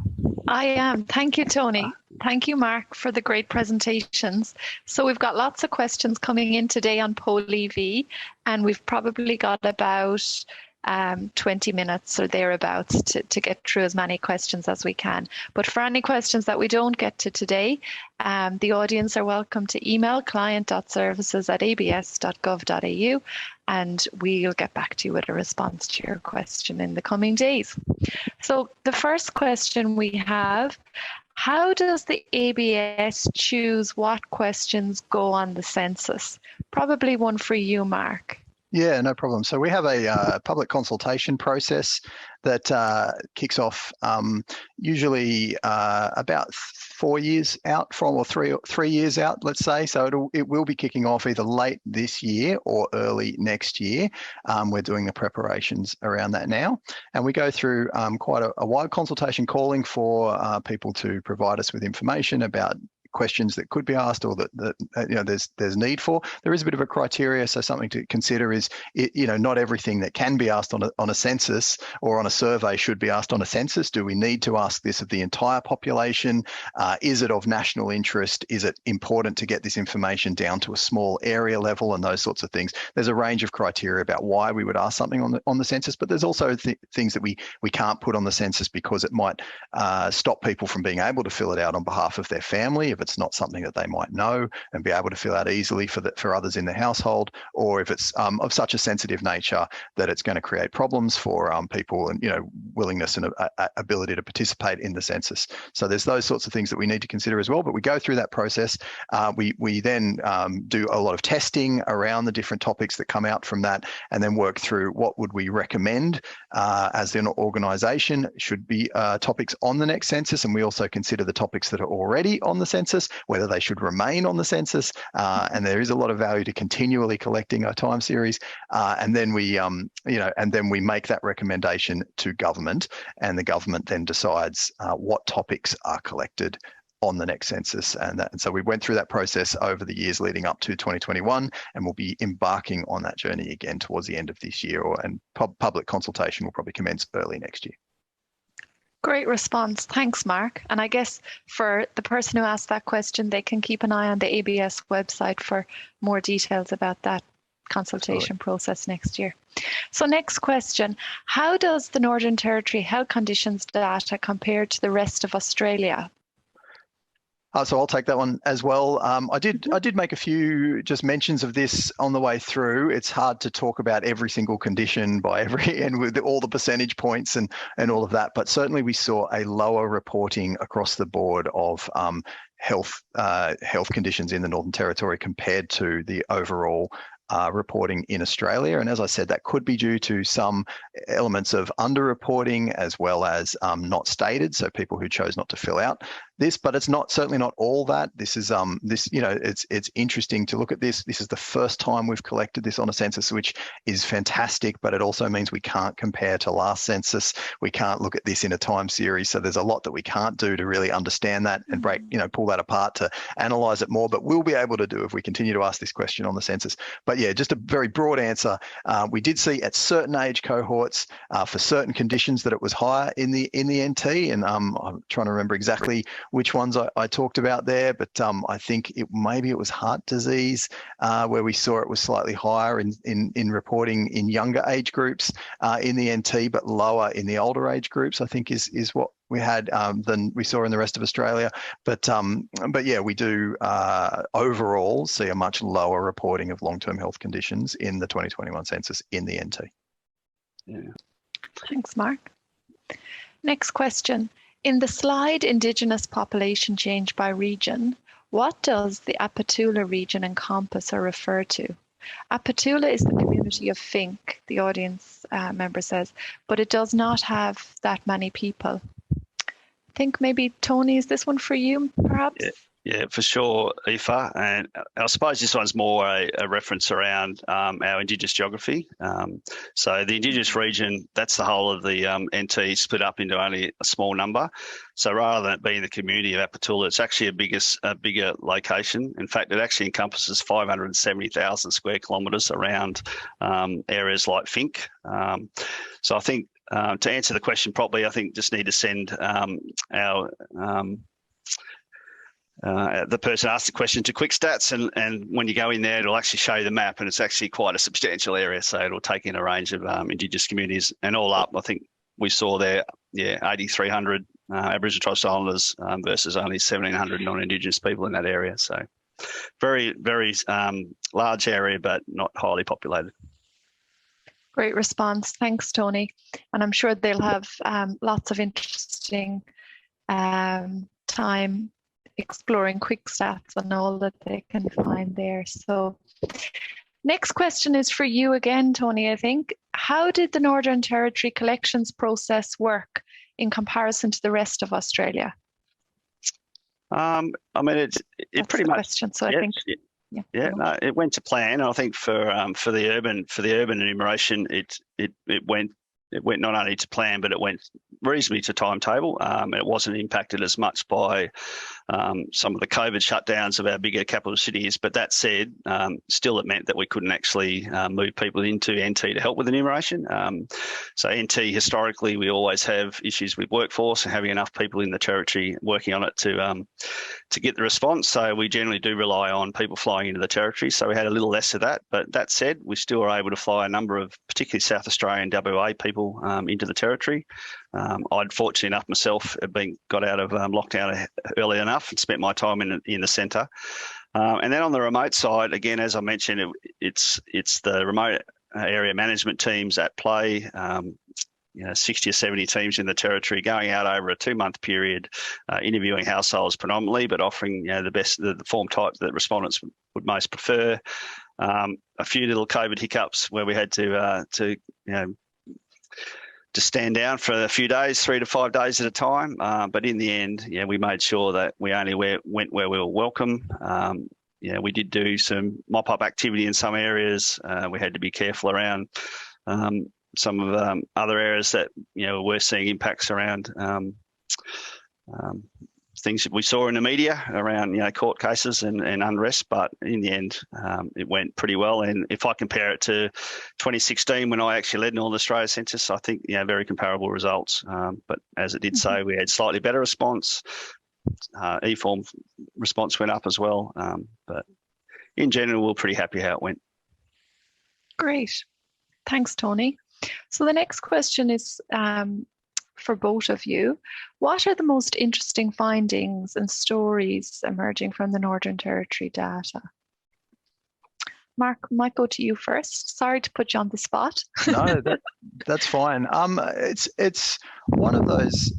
I am. Thank you, Tony. Thank you, Mark, for the great presentations. So we've got lots of questions coming in today on Poll EV, and we've probably got about 20 minutes or thereabouts to get through as many questions as we can. But for any questions that we don't get to today, the audience are welcome to email client.services@abs.gov.au, and we'll get back to you with a response to your question in the coming days. So the first question we have: how does the ABS choose what questions go on the census? Probably one for you, Mark. Yeah, no problem. So we have a public consultation process that kicks off usually about 4 years out from, or three years out, let's say. So it will be kicking off either late this year or early next year. We're doing the preparations around that now, and we go through quite a wide consultation, calling for people to provide us with information about questions that could be asked, or that there's need for. There is a bit of a criteria, so something to consider is not everything that can be asked on a census or on a survey should be asked on a census. Do we need to ask this of the entire population? Is it of national interest? Is it important to get this information down to a small area level, and those sorts of things? There's a range of criteria about why we would ask something on the census, but there's also things that we can't put on the census because it might stop people from being able to fill it out on behalf of their family, if it's not something that they might know and be able to fill out easily for others in the household, or if it's of such a sensitive nature that it's going to create problems for people and willingness and ability to participate in the census. So there's those sorts of things that we need to consider as well. But we go through that process. We then do a lot of testing around the different topics that come out from that, and then work through what would we recommend as an organisation should be topics on the next census, and we also consider the topics that are already on the census, whether they should remain on the census, and there is a lot of value to continually collecting a time series, and then we make that recommendation to government, and the government then decides what topics are collected on the next census. And so we went through that process over the years leading up to 2021, and we'll be embarking on that journey again towards the end of this year, and public consultation will probably commence early next year. Great response. Thanks, Mark. And I guess for the person who asked that question, they can keep an eye on the ABS website for more details about that consultation process next year. So next question: how does the Northern Territory health conditions data compare to the rest of Australia? So I'll take that one as well. I did make a few just mentions of this on the way through. It's hard to talk about every single condition and with all the percentage points and all of that, but certainly we saw a lower reporting across the board of health conditions in the Northern Territory compared to the overall reporting in Australia. And as I said, that could be due to some elements of underreporting as well as not stated, so people who chose not to fill out this, but it's certainly not all that. This is it's interesting to look at this. This is the first time we've collected this on a census, which is fantastic, but it also means we can't compare to last census. We can't look at this in a time series. So there's a lot that we can't do to really understand that and pull that apart to analyze it more, but we'll be able to do if we continue to ask this question on the census. But yeah, just a very broad answer. We did see at certain age cohorts for certain conditions that it was higher in the NT, and I'm trying to remember exactly which ones I talked about there, but I think maybe it was heart disease where we saw it was slightly higher in reporting in younger age groups in the NT, but lower in the older age groups, I think is what we had than we saw in the rest of Australia. But yeah, we do overall see a much lower reporting of long-term health conditions in the 2021 census in the NT. Yeah. Thanks, Mark. Next question. In the slide, Indigenous population change by region, what does the Apatula region encompass or refer to? Apatula is the community of Fink, the audience member says, but it does not have that many people. I think maybe, Tony, is this one for you, perhaps? Yeah, for sure, Aoife. And I suppose this one's more a reference around our Indigenous geography. So the Indigenous region, that's the whole of the NT split up into only a small number. So rather than it being the community of Apatula, it's actually a bigger location. In fact, it actually encompasses 570,000 square kilometres around areas like Fink. So I think to answer the question properly, I think just need to send our the person asked the question to Quick Stats, and when you go in there, it'll actually show you the map, and it's actually quite a substantial area. So it'll take in a range of Indigenous communities, and all up, I think we saw there, 8,300 Aboriginal and Torres Strait Islanders versus only 1,700 non-Indigenous people in that area. So very, very large area, but not highly populated. Great response. Thanks, Tony. And I'm sure they'll have lots of interesting time exploring Quick Stats and all that they can find there. So next question is for you again, Tony, I think. How did the Northern Territory collections process work in comparison to the rest of Australia? I mean, it pretty much. Question, so I think. No, it went to plan. I think for the urban enumeration, it went not only to plan, but it went reasonably to timetable. It wasn't impacted as much by some of the COVID shutdowns of our bigger capital cities. But that said, still it meant that we couldn't actually move people into NT to help with enumeration. So NT, historically, we always have issues with workforce and having enough people in the territory working on it to get the response. So we generally do rely on people flying into the territory. So we had a little less of that. But that said, we still are able to fly a number of particularly South Australian WA people into the territory. I'd fortunately enough myself got out of lockdown early enough and spent my time in the centre. And then on the remote side, again, as I mentioned, it's the remote area management teams at play. 60 or 70 teams in the territory going out over a 2-month period, interviewing households predominantly, but offering the form type that respondents would most prefer. A few little COVID hiccups where we had to stand down for a few days, 3 to 5 days at a time. But in the end, we made sure that we only went where we were welcome. We did do some mop-up activity in some areas. We had to be careful around some of other areas that we're seeing impacts around things that we saw in the media around court cases and unrest, but in the end it went pretty well. And if I compare it to 2016 when I actually led Northern Australia Census, I think very comparable results. But as it did say, we had slightly better response. E-form response went up as well, but in general we're pretty happy how it went. Great, thanks, Tony. So the next question is for both of you. What are the most interesting findings and stories emerging from the Northern Territory data? Mark, might go to you first. Sorry to put you on the spot. No, that's fine. It's one of those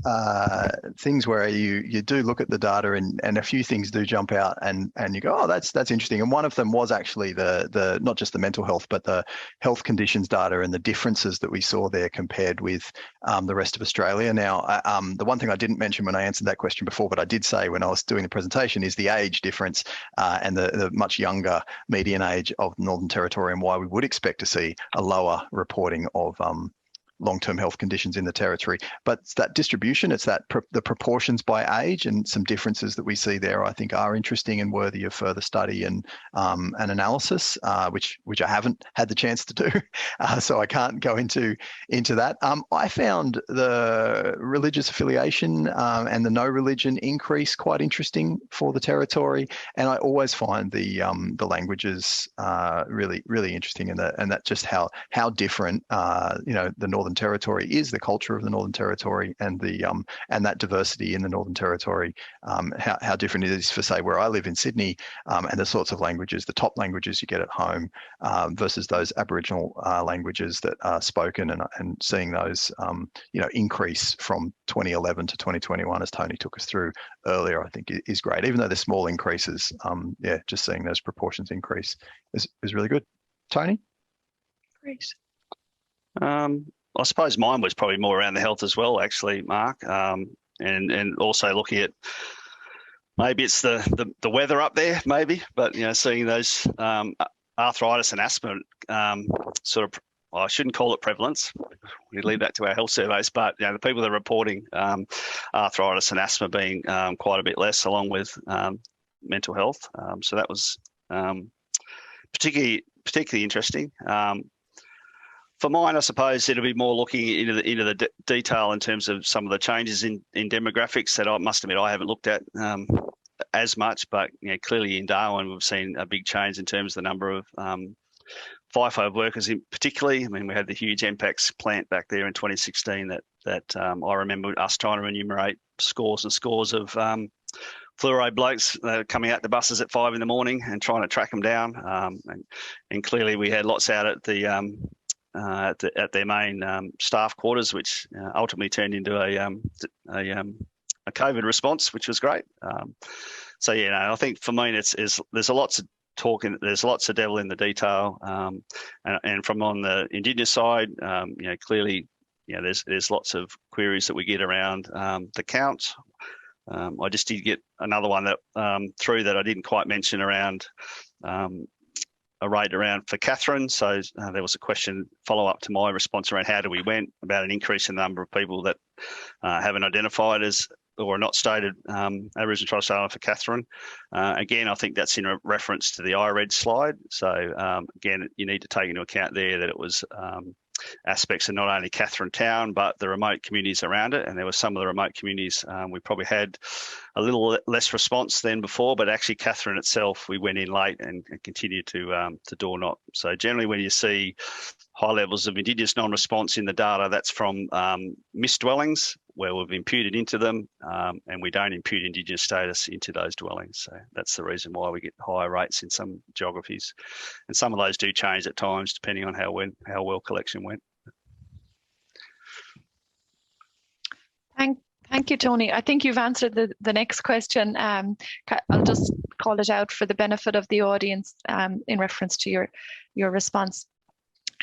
things where you do look at the data and a few things do jump out and you go, oh, that's interesting. And one of them was actually the not just the mental health, but the health conditions data and the differences that we saw there compared with the rest of Australia. Now, the one thing I didn't mention when I answered that question before, but I did say when I was doing the presentation, is the age difference and the much younger median age of the Northern Territory, and why we would expect to see a lower reporting of long-term health conditions in the territory. But it's that distribution, it's that the proportions by age, and some differences that we see there I think are interesting and worthy of further study and analysis, which I haven't had the chance to do, so I can't go into that. I found the religious affiliation and the no religion increase quite interesting for the territory, and I always find the languages really interesting, and that just how different the Northern Territory is, the culture of the Northern Territory, and the and that diversity in the Northern Territory, how different it is for, say, where I live in Sydney, and the sorts of languages, the top languages you get at home, versus those Aboriginal languages that are spoken, and seeing those increase from 2011 to 2021, as Tony took us through earlier, I think is great. Even though they're small increases, just seeing those proportions increase is really good. Tony? Great. I suppose mine was probably more around the health as well, actually, Mark, and also looking at maybe it's the weather up there, maybe, but seeing those arthritis and asthma sort of, I shouldn't call it prevalence. We leave that to our health surveys, but the people that are reporting arthritis and asthma being quite a bit less, along with mental health. So that was particularly interesting. For mine, I suppose it'll be more looking into the detail in terms of some of the changes in demographics that I must admit I haven't looked at as much, but clearly in Darwin we've seen a big change in terms of the number of FIFO workers, in particularly. I mean, we had the huge MPAX plant back there in 2016 that I remember us trying to enumerate scores and scores of fluoro blokes coming out the buses at 5 a.m. and trying to track them down. And clearly we had lots out at the at their main staff quarters, which ultimately turned into a COVID response, which was great. So I think for me, there's a lots of talking. There's lots of devil in the detail, and from on the Indigenous side, clearly, there's lots of queries that we get around the count. I just did get another one that through that I didn't quite mention around a rate around for Catherine. So there was a question follow up to my response around how do we went about an increase in the number of people that haven't identified as or are not stated Aboriginal and Torres Strait Islander for Catherine. Again, I think that's in a reference to the IRED slide. So again, you need to take into account there that it was aspects of not only Catherine Town, but the remote communities around it. And there were some of the remote communities we probably had a little less response than before, but actually Catherine itself, we went in late and continued to door knock. So generally when you see high levels of Indigenous non-response in the data, that's from missed dwellings where we've imputed into them and we don't impute Indigenous status into those dwellings. So that's the reason why we get higher rates in some geographies. And some of those do change at times depending on how well collection went. Thank you, Tony. I think you've answered the next question. I'll just call it out for the benefit of the audience in reference to your response.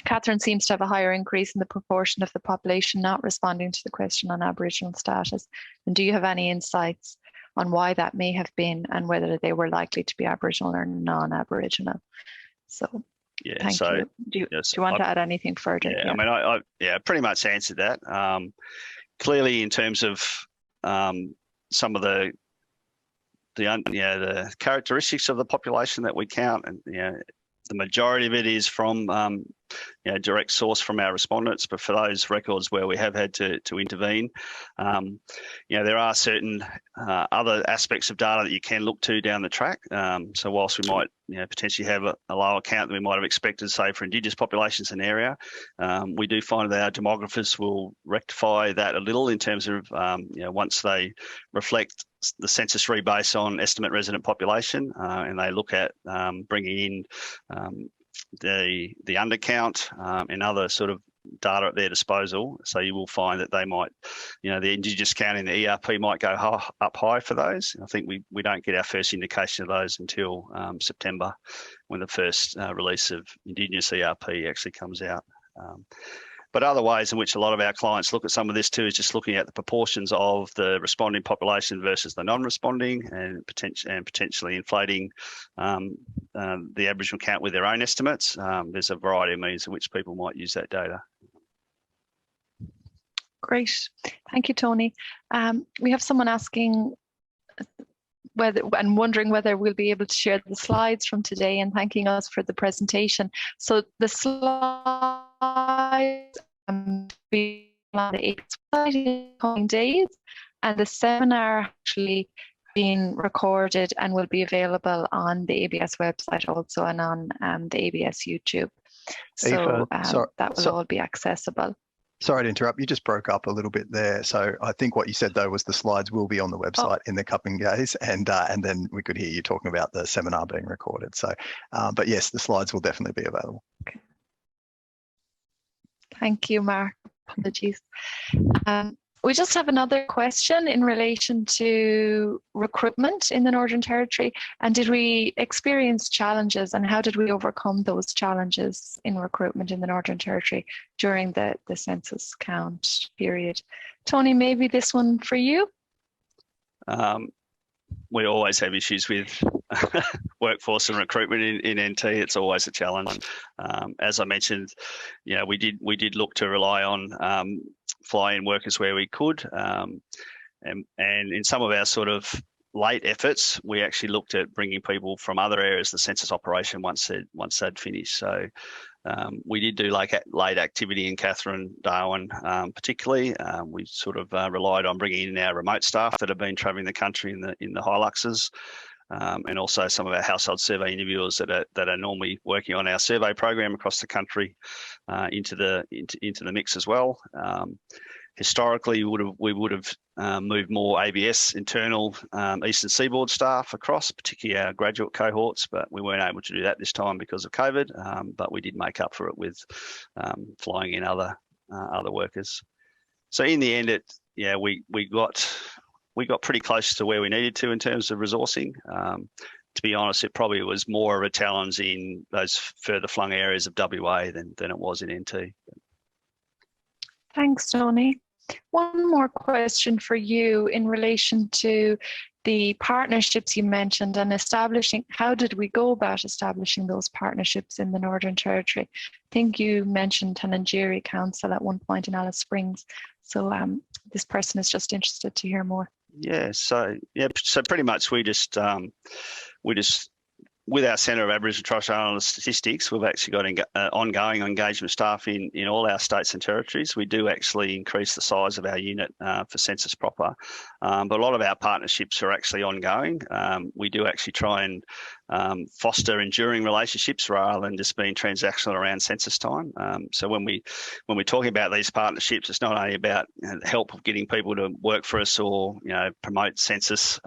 Catherine seems to have a higher increase in the proportion of the population not responding to the question on Aboriginal status. And do you have any insights on why that may have been and whether they were likely to be Aboriginal or non-Aboriginal? So yeah, thank you. Do you want to add anything further? Yeah, I mean, I pretty much answered that. Clearly, in terms of some of the characteristics of the population that we count, and the majority of it is from direct source from our respondents, but for those records where we have had to intervene, there are certain other aspects of data that you can look to down the track. So whilst we might potentially have a lower count than we might have expected, say for Indigenous populations in an area, we do find that our demographers will rectify that a little in terms of once they reflect the census rebase on estimate resident population and they look at bringing in the undercount and other sort of data at their disposal. So you will find that they might, the Indigenous count in the ERP might go up high for those. I think we don't get our first indication of those until September, when the first release of Indigenous ERP actually comes out. But other ways in which a lot of our clients look at some of this too is just looking at the proportions of the responding population versus the non-responding, and potentially inflating the Aboriginal count with their own estimates. There's a variety of means in which people might use that data. Great, thank you, Tony. We have someone asking wondering whether we'll be able to share the slides from today, and thanking us for the presentation. So the slides will be on the 8th website in the coming days, and the seminar actually being recorded and will be available on the ABS website also, and on the ABS YouTube. So that will all be accessible. Sorry to interrupt, you just broke up a little bit there. So I think what you said though was the slides will be on the website in the coming days, and then we could hear you talking about the seminar being recorded. So, but yes, the slides will definitely be available. Okay. Thank you, Mark. Apologies. We just have another question in relation to recruitment in the Northern Territory. And did we experience challenges, and how did we overcome those challenges in recruitment in the Northern Territory during the census count period? Tony, maybe this one for you. We always have issues with workforce and recruitment in NT. It's always a challenge. As I mentioned, we did look to rely on fly-in workers where we could, and in some of our sort of late efforts, we actually looked at bringing people from other areas of the census operation once they'd finished. So We did do late activity in Catherine, Darwin, particularly. We sort of relied on bringing in our remote staff that have been travelling the country in the Hiluxes, and also some of our household survey interviewers that are normally working on our survey program across the country into the mix as well. Historically, we would have moved more ABS internal Eastern Seaboard staff across, particularly our graduate cohorts, but we weren't able to do that this time because of COVID. But we did make up for it with flying in other workers. So in the end, we got pretty close to where we needed to in terms of resourcing. To be honest, it probably was more of a challenge in those further flung areas of WA than it was in NT. Thanks, Tony. One more question for you in relation to the partnerships you mentioned and establishing. How did we go about establishing those partnerships in the Northern Territory? I think you mentioned Tenangiri Council at one point in Alice Springs. So this person is just interested to hear more. Yeah, so pretty much we just with our Centre of Aboriginal and Torres Strait Islander Statistics, we've actually got ongoing engagement staff in all our states and territories. We do actually increase the size of our unit for census proper, but a lot of our partnerships are actually ongoing. We do actually try and foster enduring relationships rather than just being transactional around census time. So when we're talking about these partnerships, it's not only about help of getting people to work for us or promote census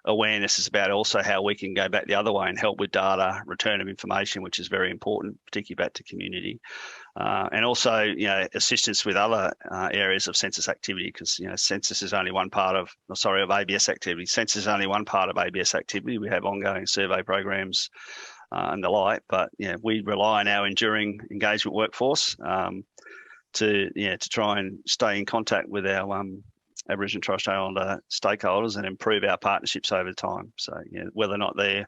awareness. Is about also how we can go back the other way and help with data return of information, which is very important, particularly back to community, and also assistance with other areas of census activity, because census is only one part of ABS activity. Census is only one part of ABS activity. We have ongoing survey programs and the like, but we rely on our enduring engagement workforce to try and stay in contact with our Aboriginal and Torres Strait Islander stakeholders and improve our partnerships over time. So whether or not they're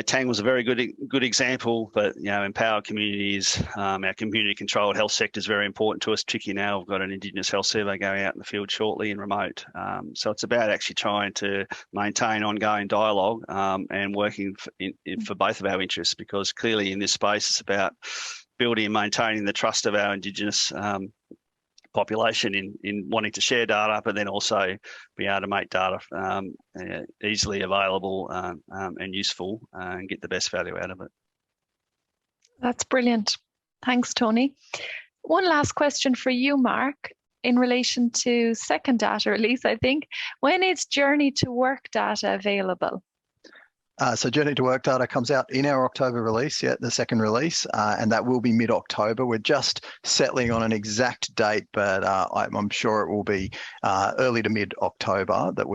Tang was a very good example, but empowered communities, our community-controlled health sector is very important to us. Particularly now, we've got an Indigenous health survey going out in the field shortly and remote. So it's about actually trying to maintain ongoing dialogue and working for both of our interests, because clearly in this space it's about building and maintaining the trust of our Indigenous population in wanting to share data, but then also be able to make data easily available and useful and get the best value out of it. That's brilliant. Thanks, Tony. One last question for you, Mark, in relation to second data release, I think. When is Journey to Work data available? So Journey to Work data comes out in our October release, the second release, and that will be mid-October. We're just settling on an exact date, but I'm sure it will be early to mid-October that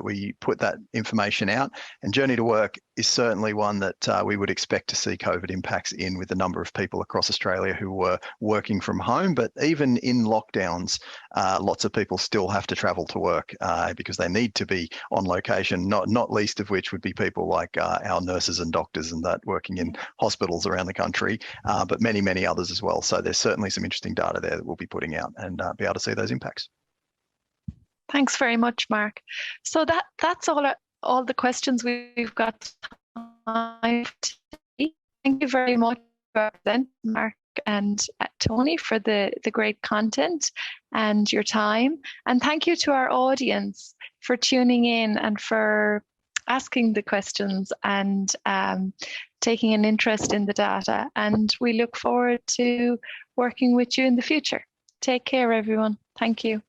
we put that information out. And Journey to Work is certainly one that we would expect to see COVID impacts in, with the number of people across Australia who were working from home. But even in lockdowns, lots of people still have to travel to work because they need to be on location, not least of which would be people like our nurses and doctors and that working in hospitals around the country, but many, many others as well. So there's certainly some interesting data there that we'll be putting out and be able to see those impacts. Thanks very much, Mark. So that's all the questions we've got time for today. Thank you very much, Mark and Tony, for the great content and your time. And thank you to our audience for tuning in and for asking the questions and taking an interest in the data. And we look forward to working with you in the future. Take care, everyone. Thank you.